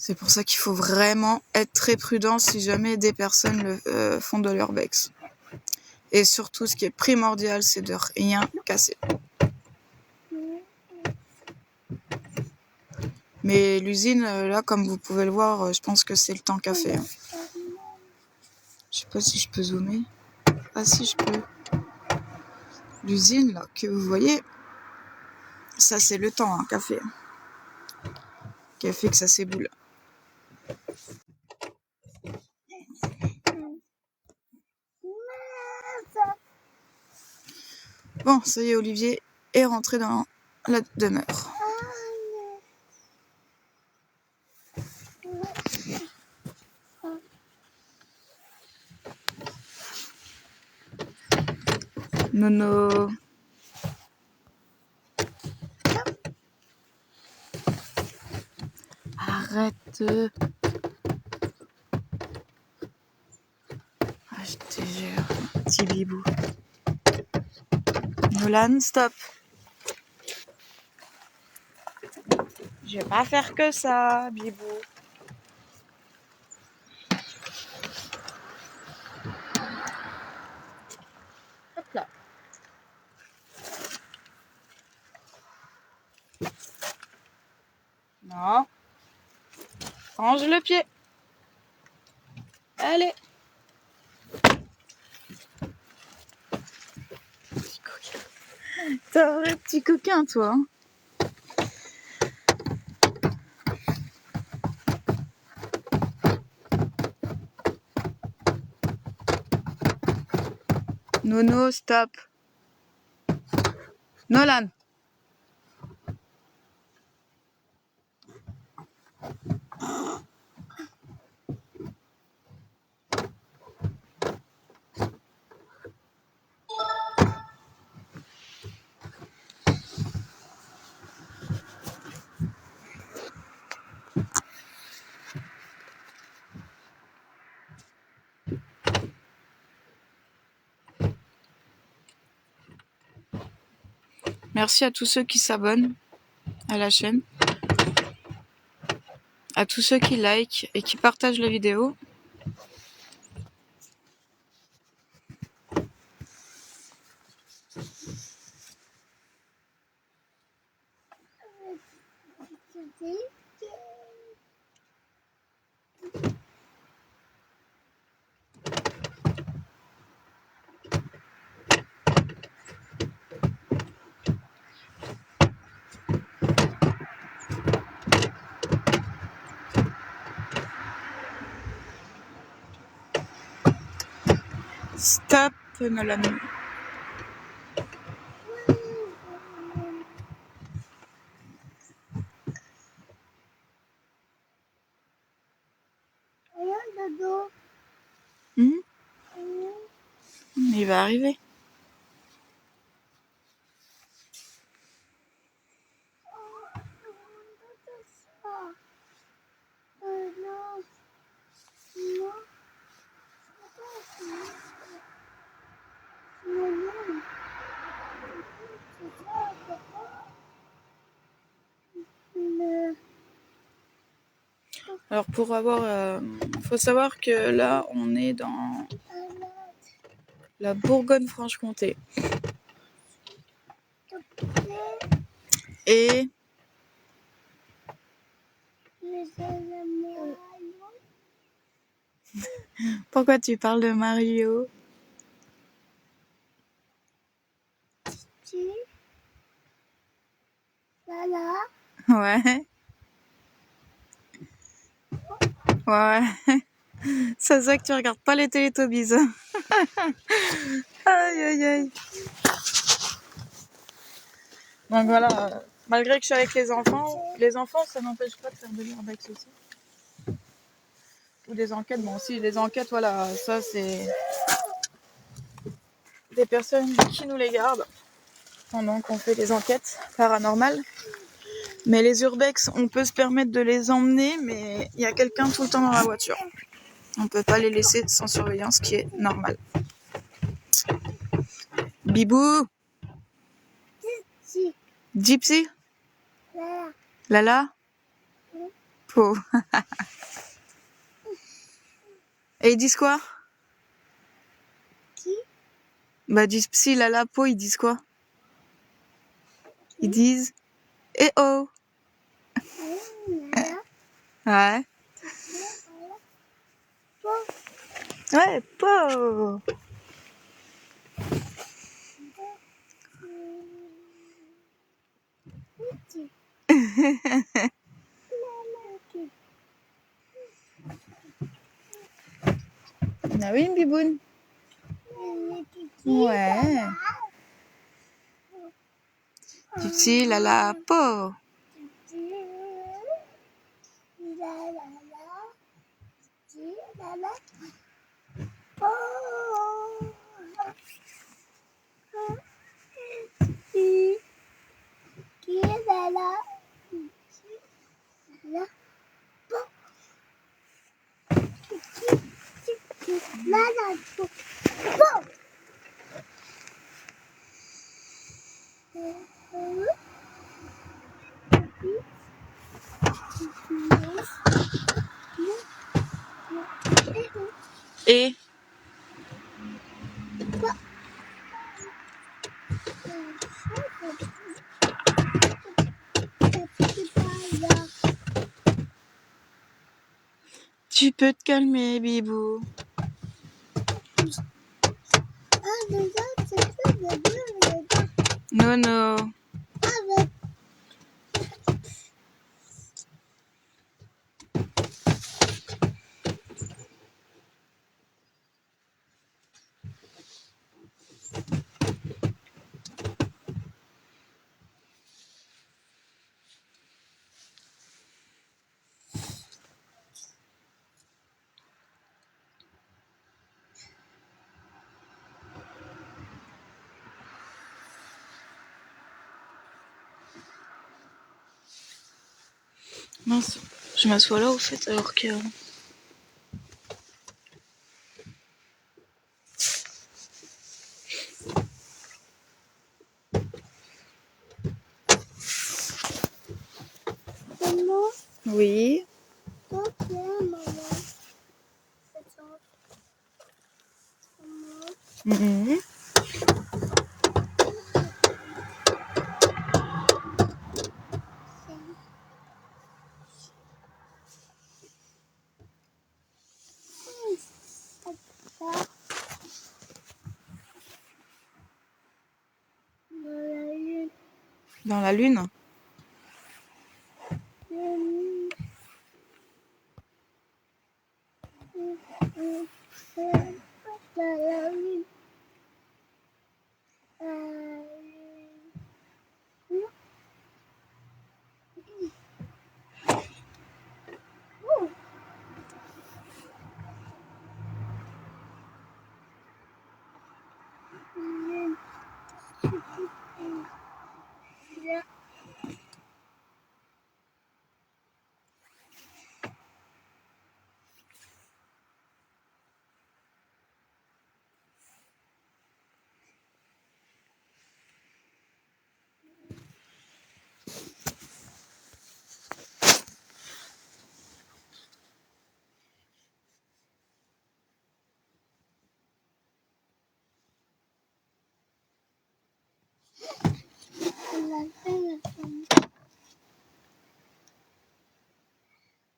C'est pour ça qu'il faut vraiment être très prudent si jamais des personnes font de l'urbex. Et surtout, ce qui est primordial, c'est de rien casser. Mais l'usine, là, comme vous pouvez le voir, je pense que c'est le temps café. Hein. Je sais pas si je peux zoomer. Ah si, je peux. L'usine, là, que vous voyez, ça c'est le temps, hein, café. Qui a fait que ça s'éboule. Bon, ça y est, Olivier est rentré dans la demeure. Nono. Arrête. Ah, je te jure, petit bibou. Nolan, stop. Je vais pas faire que ça, bibou. Hop là. Non. Range le pied. Allez. Petit coquin. T'es un vrai petit coquin, toi. Hein. Nono, stop. Nolan. Merci à tous ceux qui s'abonnent à la chaîne, à tous ceux qui like et qui partagent la vidéo. Stop, Nolan. Il va arriver. Alors pour avoir... faut savoir que là, on est dans la Bourgogne-Franche-Comté. Et... Pourquoi tu parles de Mario? Ouais. Ouais. Ça se voit que tu regardes pas les Télétobies. Aïe aïe aïe. Donc voilà, malgré que je suis avec les enfants ça n'empêche pas de faire de l'urbex aussi. Ou des enquêtes, bon aussi les enquêtes, voilà, ça c'est des personnes qui nous les gardent pendant qu'on fait des enquêtes paranormales. Mais les urbex, on peut se permettre de les emmener, mais il y a quelqu'un tout le temps dans la voiture. On peut pas les laisser sans surveillance, ce qui est normal. Bibou. Gypsy. Lala. Po. Et ils disent quoi? Qui? Bah, ils disent psi, lala, po, ils disent quoi? Ils disent eh oh. Ouais. Ouais, po. Ah oui, une biboune. Ouais. Du psi, lala, po. Qui est là? Là. Là, là. Et tu peux te calmer, bibou. Non, non. Mince, je m'assois là au fait alors que... Maman, Oui. toi, tu es maman. C'est ça. Maman. Mhm. Dans la lune.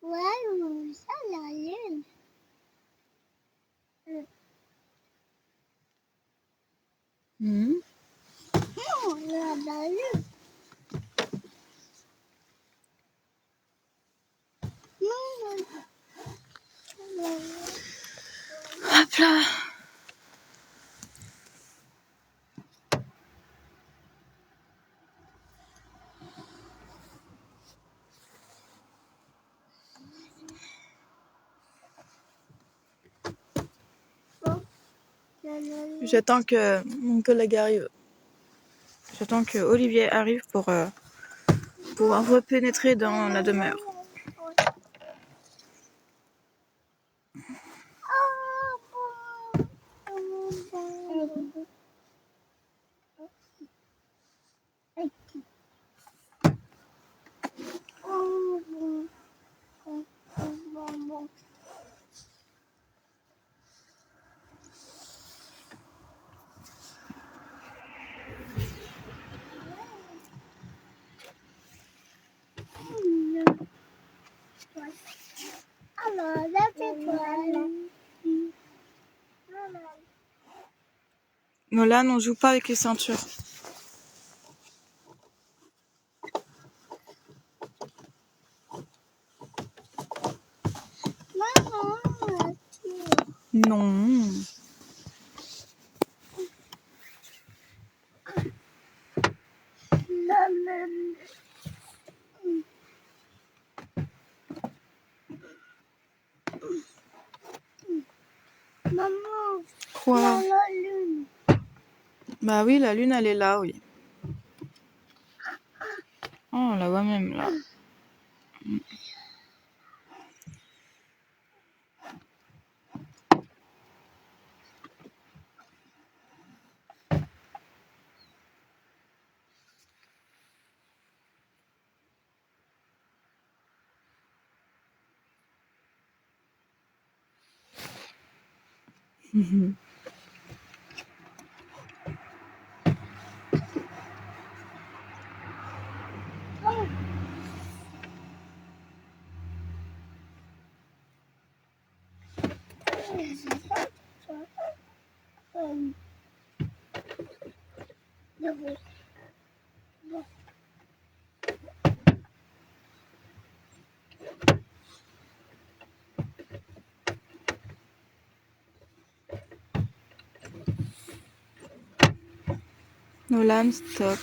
Ouais, ça, la lune. Mhm. La lune. Hop là. J'attends que mon collègue arrive. J'attends que Olivier arrive pour pouvoir repénétrer dans la demeure. Nolan, on joue pas avec les ceintures. Maman, Non. maman, Quoi? la lune. Bah oui, la lune, elle est là, oui. Oh, on la voit même là. Nolan, stop.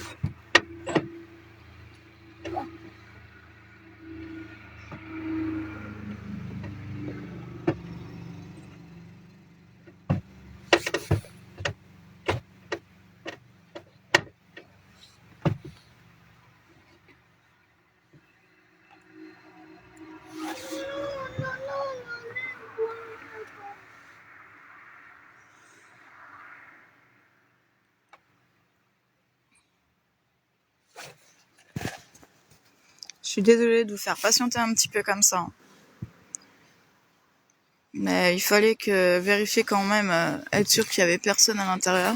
Je suis désolée de vous faire patienter un petit peu comme ça. Mais il fallait que vérifier quand même, être sûr qu'il y avait personne à l'intérieur.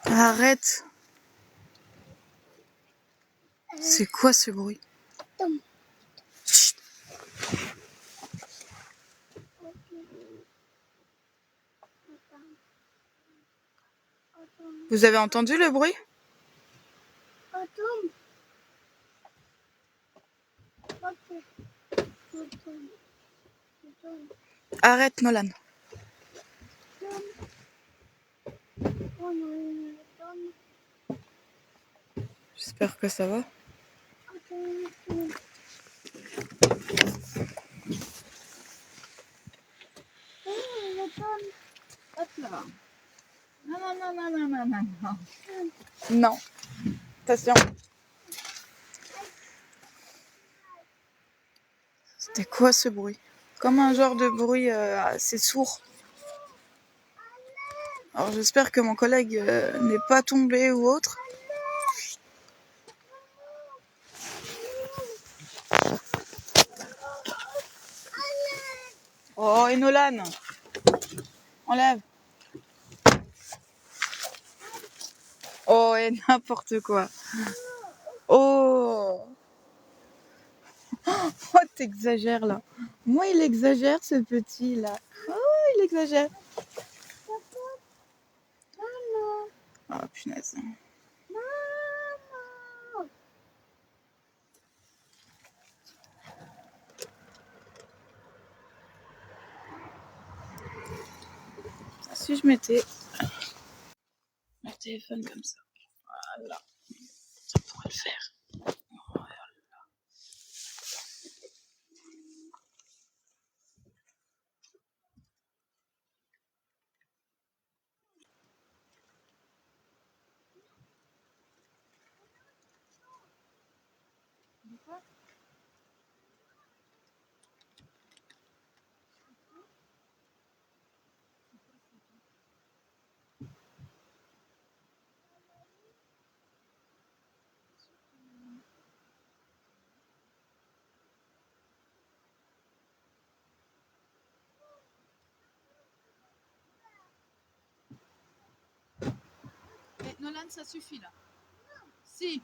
Arrête. C'est quoi ce bruit? Chut. Vous avez entendu le bruit? Arrête, Nolan. J'espère que ça va. Hop là. Non, non, non, non, non, non, non, non. Non. Attention. C'était quoi ce bruit? Comme un genre de bruit assez sourd. Alors j'espère que mon collègue n'est pas tombé ou autre. Oh, et Nolan, enlève. Oh, et n'importe quoi. Oh, oh, t'exagères là. Moi, il exagère, ce petit là. Oh, il exagère. Maman, Oh, punaise. maman. Si je mettais le téléphone comme ça, voilà, ça pourrait le faire. Mais Nolan, ça suffit là. Si.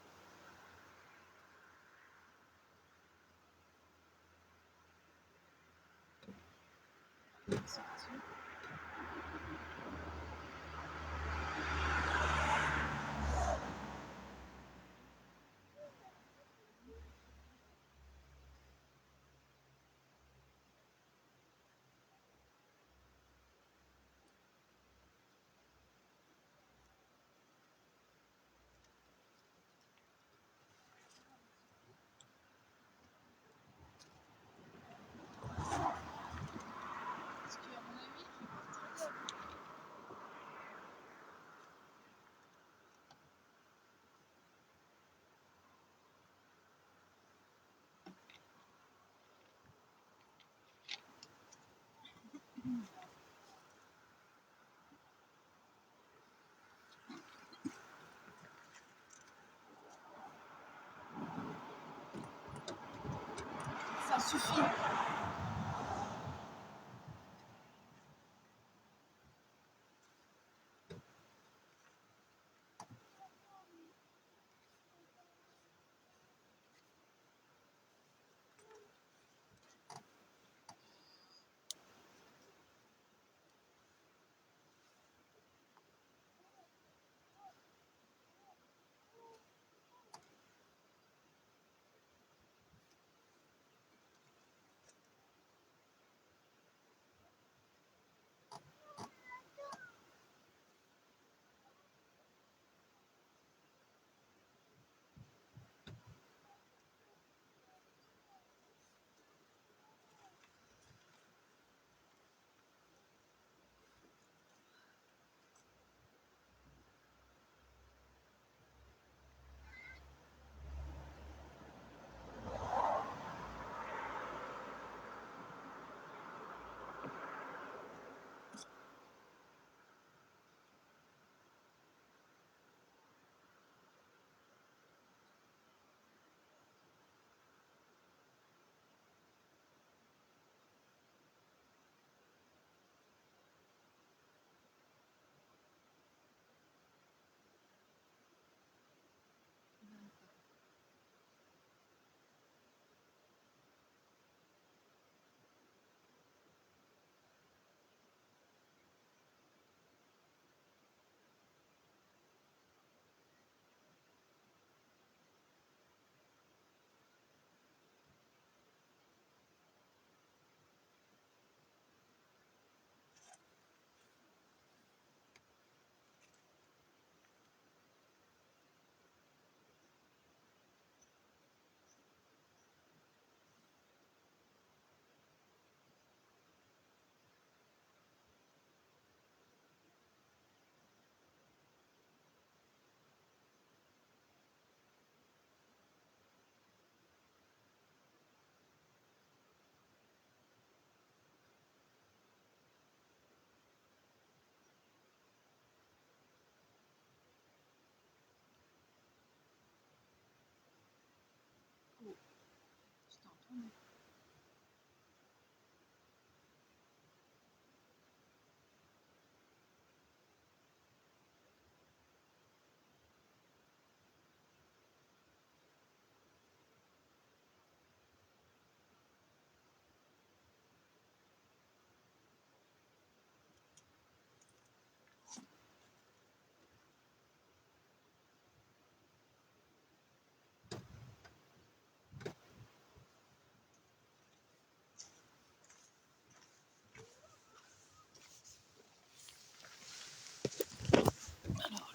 Ça suffit.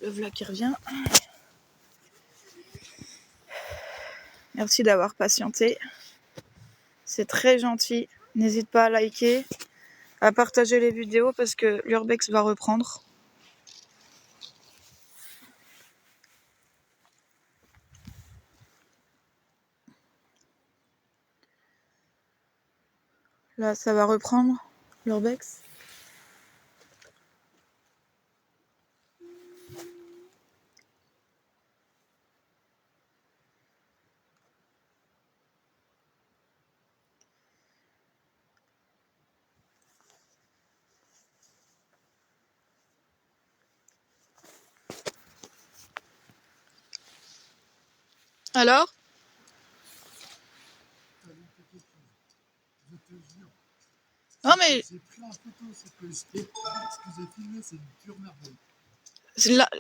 Le vlog qui revient. Merci d'avoir patienté. C'est très gentil. N'hésite pas à liker, à partager les vidéos parce que l'Urbex va reprendre. Là, ça va reprendre, l'Urbex. Alors? Je te jure. Non mais J'ai pris en photo ce que j'ai filmé, c'est une pure merveille.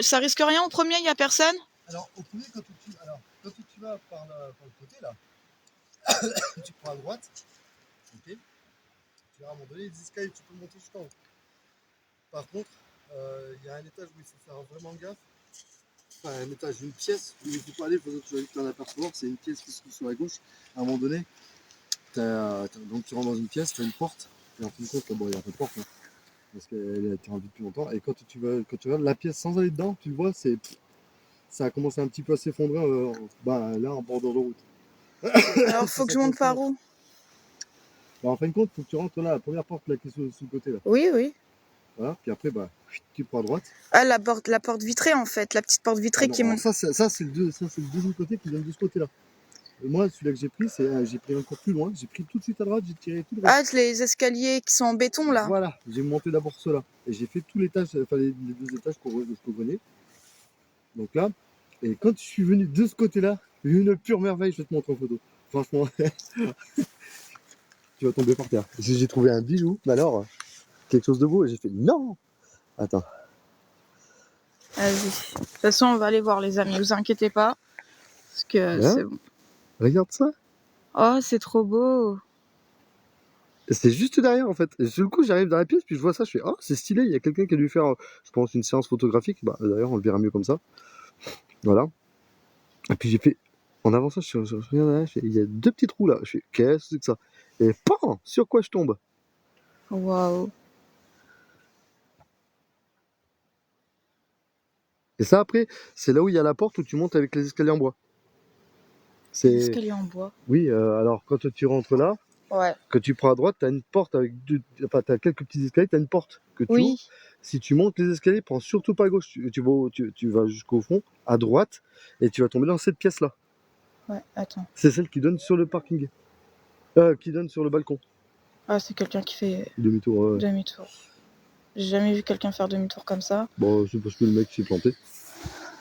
ça risque rien au premier, il n'y a personne? Alors, au premier, quand tu vas par le côté là, tu prends à droite, ok, tu vas à un moment donné les escaliers, tu peux monter jusqu'en haut. Par contre, il y a un étage où il faut faire vraiment gaffe. Enfin, un étage, une pièce où il ne faut pas aller, il faut que tu vas vite t'en apercevoir. C'est une pièce qui se trouve sur la gauche. À un moment donné, donc tu rentres dans une pièce, tu as une porte. Et en fin de compte, bon, il y a pas de porte, hein, parce qu'elle a été en vie depuis longtemps. Et quand tu regardes la pièce sans aller dedans, tu le vois, ça a commencé un petit peu à s'effondrer là en bordure de route. Alors faut que je monte par où? En fin de compte, il faut que tu rentres là, la première porte là, qui est sur le côté là. Oui, oui. Voilà, puis après, tu prends à droite. Ah, la porte vitrée en fait, la petite porte vitrée qui monte. Ça, c'est le deuxième côté qui vient de ce côté-là. Et moi, celui-là que j'ai pris, j'ai pris encore plus loin. J'ai pris tout de suite à droite, j'ai tiré tout droit. Ah, les escaliers qui sont en béton là. Voilà, j'ai monté d'abord ceux-là. Et j'ai fait tout l'étage, enfin les deux étages qu'on connaît. Donc là, et quand je suis venu de ce côté-là, une pure merveille, je vais te montrer en photo. Franchement, tu vas tomber par terre. J'ai trouvé un bijou, mais alors, quelque chose de beau, et j'ai fait non. Attends. Vas-y. De toute façon, on va aller voir les amis, vous inquiétez pas. Parce que Hein, c'est bon. regarde ça. Oh, c'est trop beau. C'est juste derrière en fait. Et sur le coup, j'arrive dans la pièce, puis je vois ça, je fais oh, c'est stylé, il y a quelqu'un qui a dû faire, je pense, une séance photographique. Bah, d'ailleurs, on le verra mieux comme ça. Voilà. Et puis j'ai fait, en avançant, je regarde là, il y a deux petits trous là. Je fais qu'est-ce que c'est que ça? Et pan, sur quoi je tombe? Waouh. Et ça, après, c'est là où il y a la porte où tu montes avec les escaliers en bois. C'est l'escalier en bois. Oui, alors quand tu rentres là, Ouais. que tu prends à droite, tu as une porte avec enfin, tu as quelques petits escaliers, tu as une porte que tu Oui. ouvres. Si tu montes les escaliers, prends surtout pas à gauche. Tu vas jusqu'au fond, à droite, et tu vas tomber dans cette pièce-là. Ouais, attends. C'est celle qui donne sur le parking. Qui donne sur le balcon. Ah, c'est quelqu'un qui fait Demi-tour. demi-tour. J'ai jamais vu quelqu'un faire demi-tour comme ça. Bon, c'est parce que le mec s'est planté.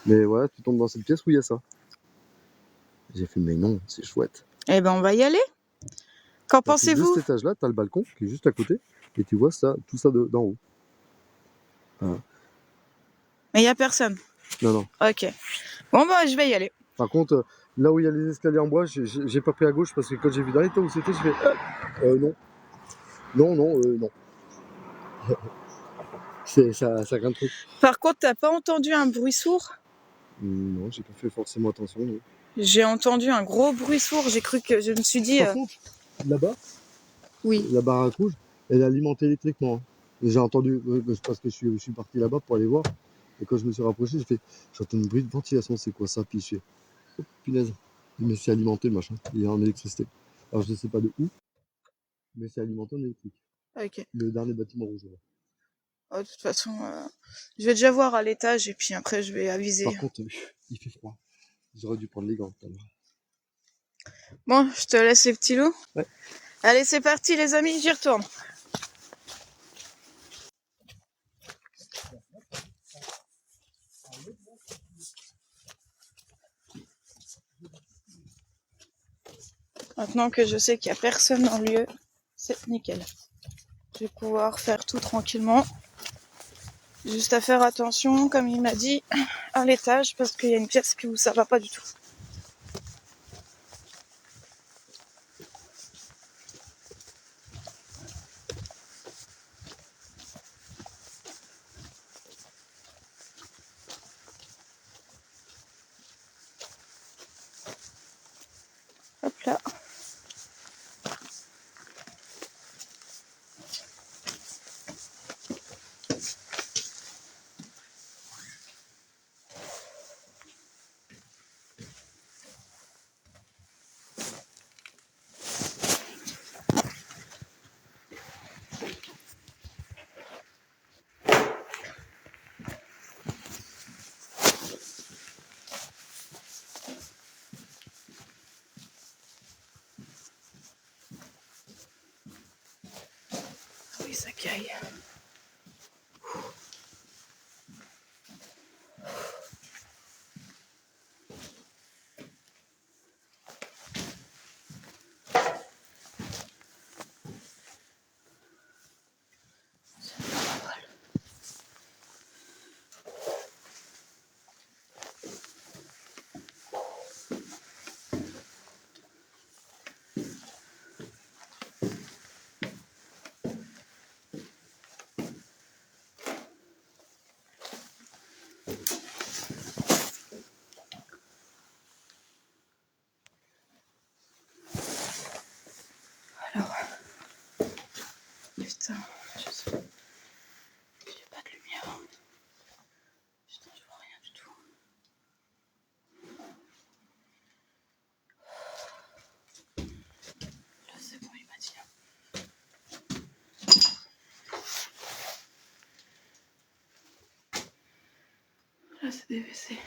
Mais voilà, tu tombes dans cette pièce où il y a ça. J'ai fait, mais non, c'est chouette. Eh ben, on va y aller. Qu'en De pensez-vous? cet étage-là, tu as le balcon qui est juste à côté, et tu vois ça, tout ça d'en haut. Voilà. Mais il n'y a personne. Non, non. Ok. Bon, bah, je vais y aller. Par contre, là où il y a les escaliers en bois, j'ai pas pris à gauche parce que quand j'ai vu dans l'état où c'était, je fais non. Non. Ça craint trop. Par contre, t'as pas entendu un bruit sourd? Non, j'ai pas fait forcément attention. Non. J'ai entendu un gros bruit sourd. J'ai cru que je me suis dit. Par contre, là-bas, Oui. la baraque rouge, elle est alimentée électriquement. Hein. J'ai entendu, parce que je suis parti là-bas pour aller voir. Et quand je me suis rapproché, j'entends un bruit de ventilation, c'est quoi ça? Puis je fais, oh, punaise, je me suis alimenté le machin, il est en électricité. Alors je sais pas de où, mais c'est alimenté en électrique. Ok. Le dernier bâtiment rouge. Là. Oh, de toute façon, je vais déjà voir à l'étage et puis après je vais aviser. Par contre, il fait froid. J'aurais dû prendre les gants tout à l'heure. Bon, je te laisse les petits loups. Ouais. Allez, c'est parti les amis, j'y retourne. Maintenant que je sais qu'il n'y a personne dans le lieu, c'est nickel. Je vais pouvoir faire tout tranquillement. Juste à faire attention, comme il m'a dit, à l'étage, parce qu'il y a une pièce où ça va pas du tout. là. Oui, ça caille. Alors, putain, j'ai pas de lumière. Putain, je vois rien du tout. Là, c'est bon, il m'a dit. Là, c'est des WC.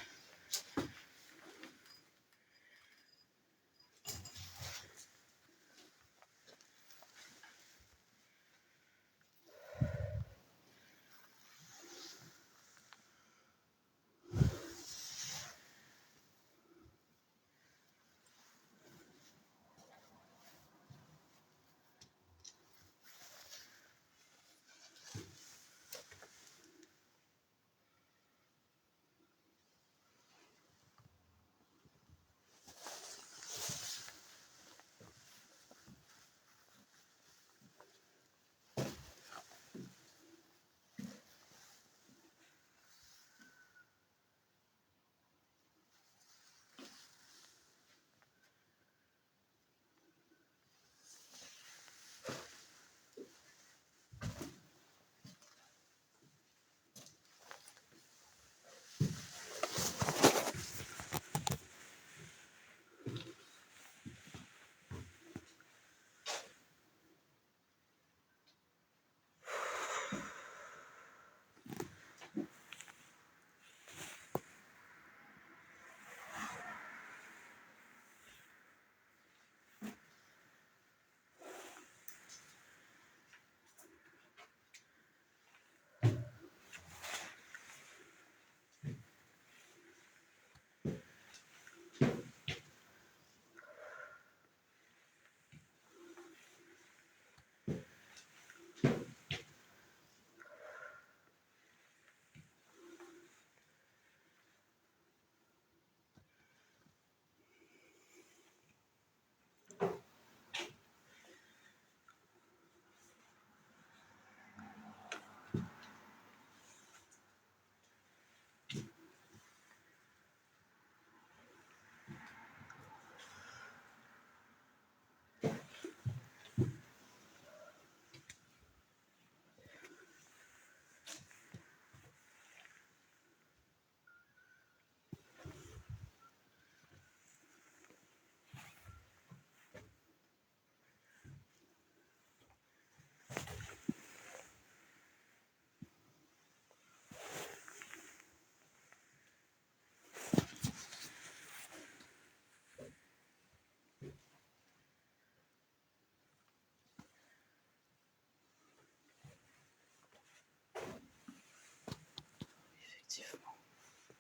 Effectivement.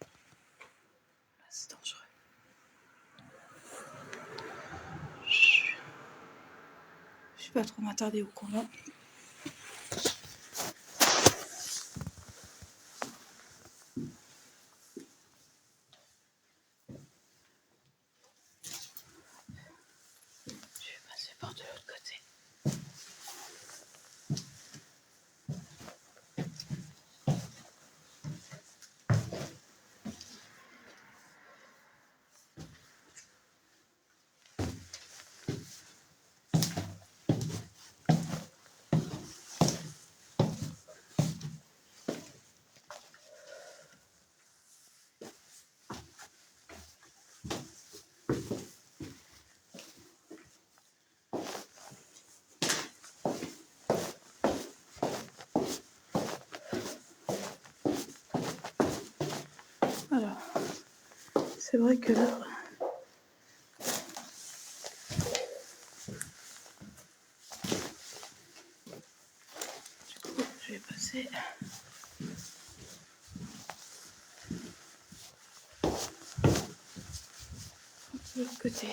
Là, c'est dangereux. Je vais pas trop m'attarder au combat. Je vais passer par de l'autre côté. C'est vrai que là... Du coup, je vais passer... de l'autre côté.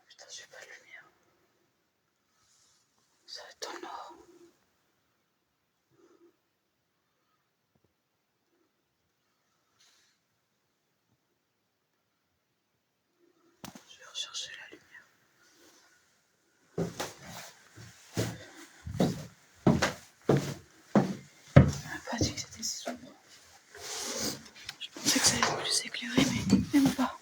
Putain, j'ai pas de lumière. Ça va être dans le nord. Je vais rechercher la lumière. On m'a pas dit que c'était si sombre. Je pensais que ça allait être plus éclairé, mais même pas.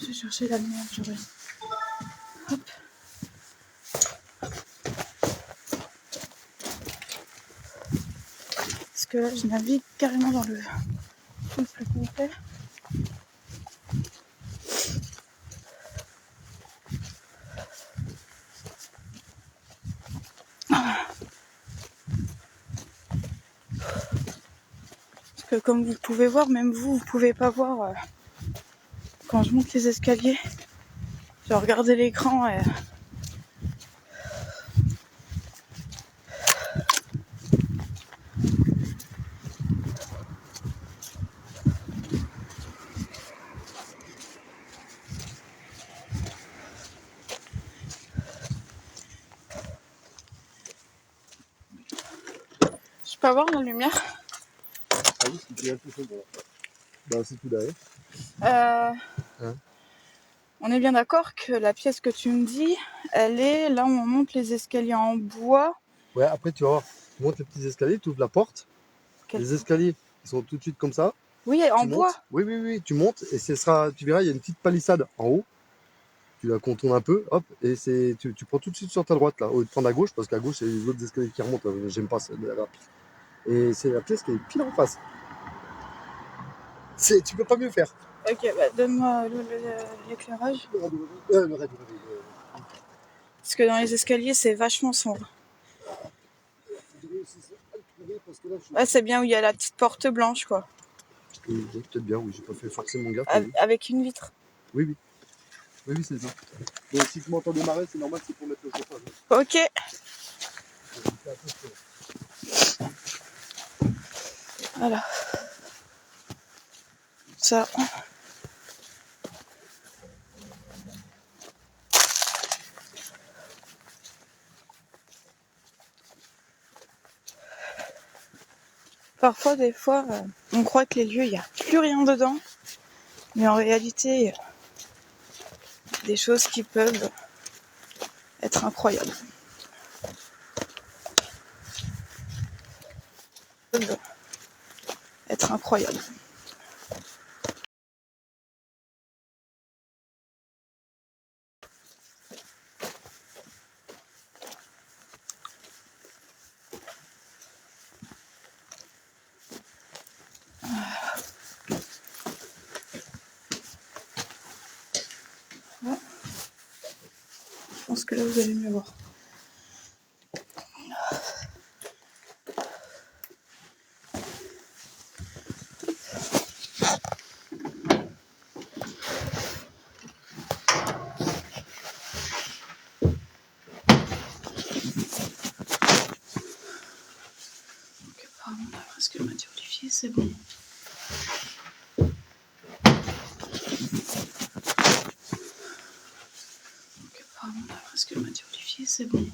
Je vais chercher la lumière, je reviens. Hop. Parce que là, je navigue carrément dans le souffle complet. Parce que comme vous pouvez voir, même vous pouvez pas voir quand je monte les escaliers. Je regardais l'écran et... Je peux avoir la lumière? Ah oui, c'est un peu chaud. Bah, c'est tout derrière. On est bien d'accord que la pièce que tu me dis, elle est là où on monte les escaliers en bois. Ouais, après, tu vas voir, tu montes les petits escaliers, tu ouvres la porte. Les escaliers, ils sont tout de suite comme ça. Oui, en tu bois. montes. Oui, tu montes et ce sera, tu verras, il y a une petite palissade en haut. Tu la contournes un peu, hop, et tu prends tout de suite sur ta droite là, au lieu de prendre à gauche, parce qu'à gauche, c'est les autres escaliers qui remontent. J'aime pas celle-là. Et c'est la pièce qui est pile en face. Tu peux pas mieux faire. Ok, bah donne-moi l'éclairage. Le réveil. Parce que dans les escaliers, c'est vachement sombre. Ouais, c'est bien où il y a la petite porte blanche, quoi. Oui, peut-être bien, oui, j'ai pas fait forcément gaffe. Avec une vitre. Oui, c'est ça. Donc si tu m'entends démarrer, c'est normal, c'est pour mettre le chauffage. Ok. Voilà. Ça. Parfois, des fois, on croit que les lieux, il n'y a plus rien dedans. Mais en réalité, il y a des choses qui peuvent être incroyables. Être incroyables. Ouais. Je pense que là, vous allez mieux voir. Donc, apparemment, d'après ce que m'a dit Olivier, c'est bon. Apparemment, d'après ce que m'a dit Olivier, c'est bon.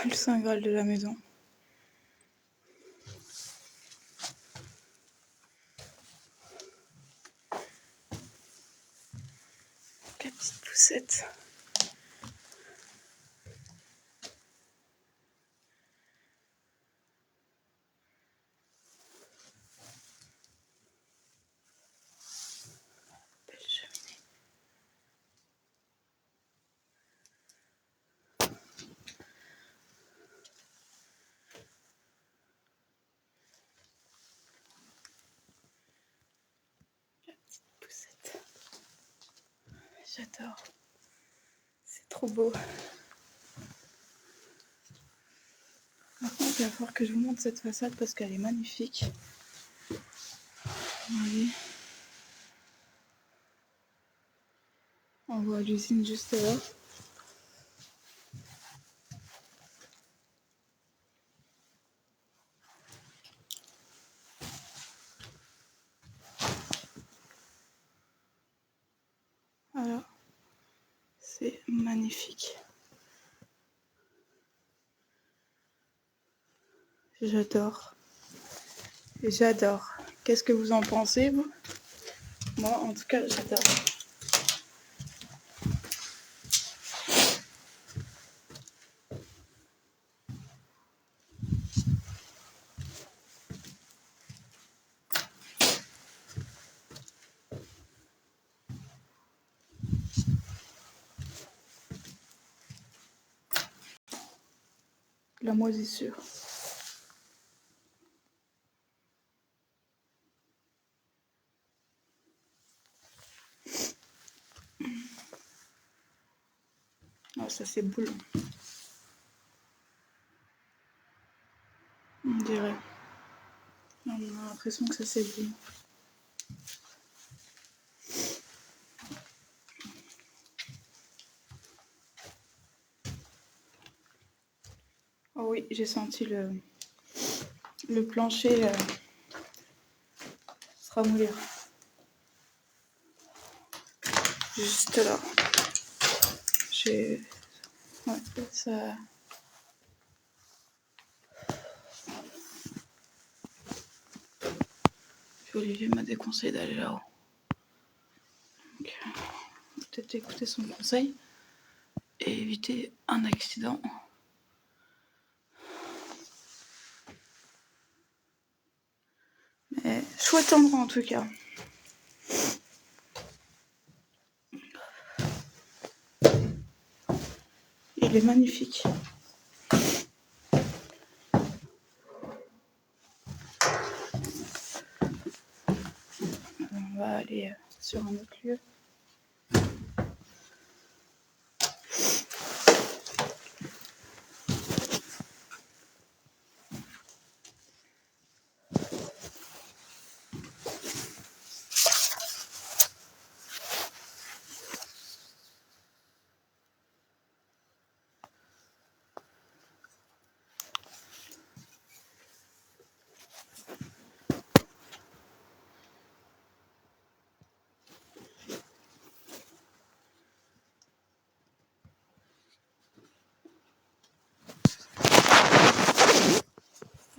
Le Saint Graal de la maison. La petite poussette. Belle cheminée. La petite poussette. J'adore. C'est trop beau. Maintenant, il va falloir que je vous montre cette façade parce qu'elle est magnifique. Voyez. On voit l'usine juste là. Voilà. C'est magnifique. J'adore. J'adore. Qu'est-ce que vous en pensez, vous? Moi, en tout cas, j'adore. La moisissure. Ah, ça c'est boule. On dirait. On a l'impression que ça c'est boule. Oh oui, j'ai senti le plancher se ramollir. Juste là. Ouais, ça... Olivier m'a déconseillé d'aller là-haut. Donc, peut-être écouter son conseil et éviter un accident. Mais chouette endroit en tout cas. Il est magnifique. On va aller sur un autre lieu.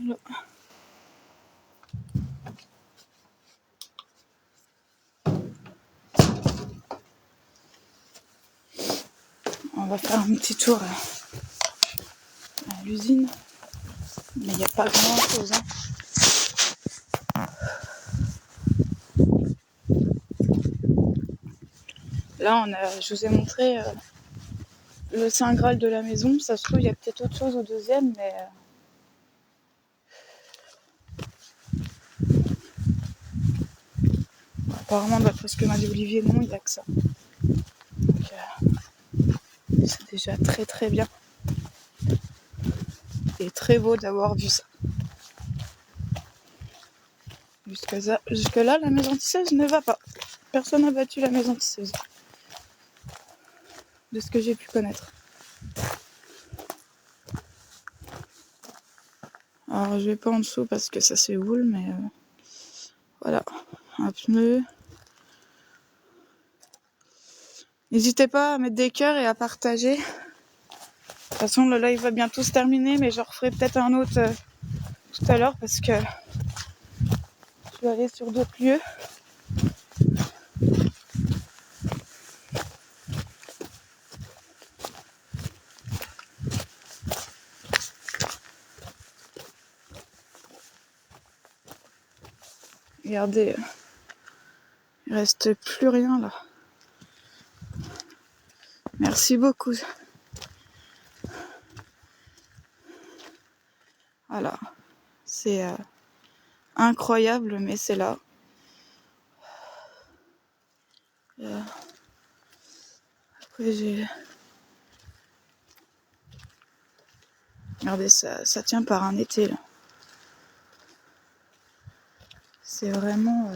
Voilà. On va faire un petit tour à l'usine. Mais il n'y a pas grand chose. Hein. Là, je vous ai montré le Saint Graal de la maison. Ça se trouve, il y a peut-être autre chose au deuxième, mais... apparemment, d'après ce que m'a dit Olivier, non, il n'y a que ça. Donc, c'est déjà très très bien. Et très beau d'avoir vu ça. Jusque là, la maison tisseuse ne va pas. Personne n'a battu la maison tisseuse. De ce que j'ai pu connaître. Alors, je vais pas en dessous parce que ça c'est wool, mais voilà. Un pneu. N'hésitez pas à mettre des cœurs et à partager façon, le live va bientôt se terminer, mais j'en referai peut-être un autre tout à l'heure parce que je vais aller sur d'autres lieux. Regardez, il reste plus rien là. Merci beaucoup. Voilà, c'est incroyable, mais c'est là. Après j'ai... Regardez, ça tient par un été là. C'est vraiment...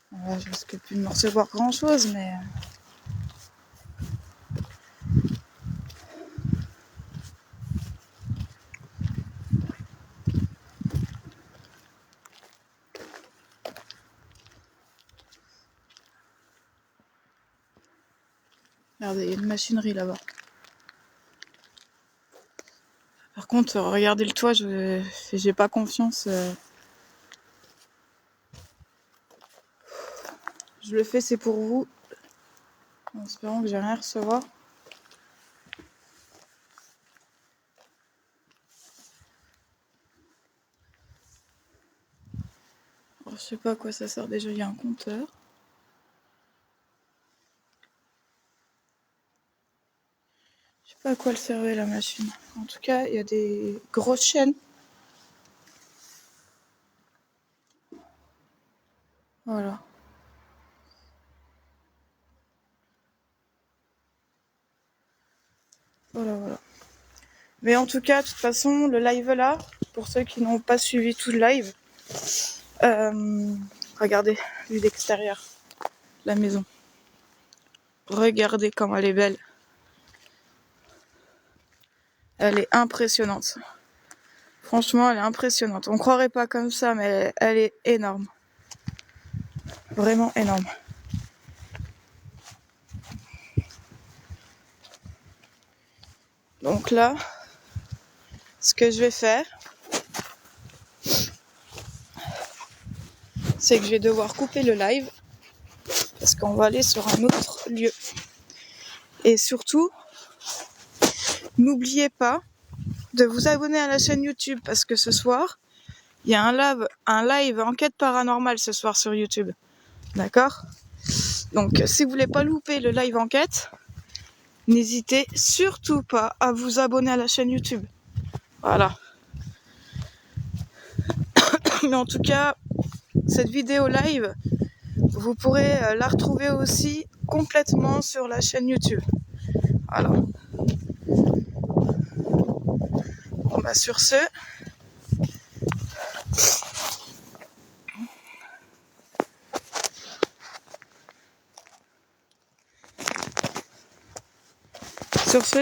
Voilà, je risque plus de me recevoir grand chose, mais... Regardez, il y a une machinerie là-bas. Par contre, regardez le toit, j'ai pas confiance. Je le fais, c'est pour vous. En espérant que j'ai rien à recevoir. Alors, je sais pas à quoi ça sert déjà, il y a un compteur. Je sais pas à quoi elle servait la machine. En tout cas, il y a des grosses chaînes. Voilà. Voilà. Mais en tout cas, de toute façon, le live là, pour ceux qui n'ont pas suivi tout le live, regardez, vue d'extérieur, la maison. Regardez comme elle est belle. Elle est impressionnante. Franchement, elle est impressionnante. On croirait pas comme ça, mais elle est énorme. Vraiment énorme. Donc là, ce que je vais faire, c'est que je vais devoir couper le live parce qu'on va aller sur un autre lieu. Et surtout, n'oubliez pas de vous abonner à la chaîne YouTube parce que ce soir, il y a un live enquête paranormale ce soir sur YouTube. D'accord ? Donc, si vous voulez pas louper le live enquête, n'hésitez surtout pas à vous abonner à la chaîne YouTube. Voilà. Mais en tout cas, cette vidéo live, vous pourrez la retrouver aussi complètement sur la chaîne YouTube. Voilà. Bon bah sur ce,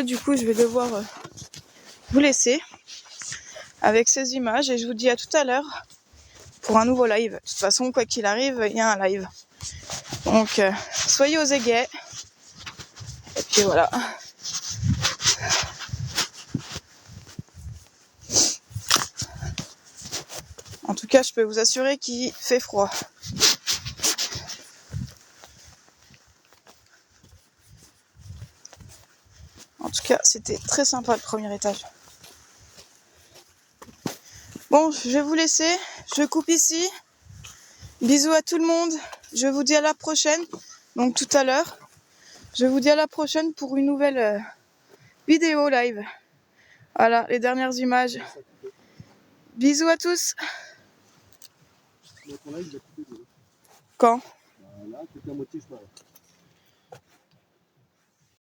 du coup, je vais devoir vous laisser avec ces images et je vous dis à tout à l'heure pour un nouveau live. De toute façon, quoi qu'il arrive, il y a un live. Donc, soyez aux aguets. Et puis voilà. En tout cas, je peux vous assurer qu'il fait froid. En tout cas, c'était très sympa le premier étage. Bon, je vais vous laisser. Je coupe ici. Bisous à tout le monde. Je vous dis à la prochaine. Donc tout à l'heure. Je vous dis à la prochaine pour une nouvelle vidéo live. Voilà, les dernières images. Bisous à tous. Quand ? Là, c'était à moitié chemin.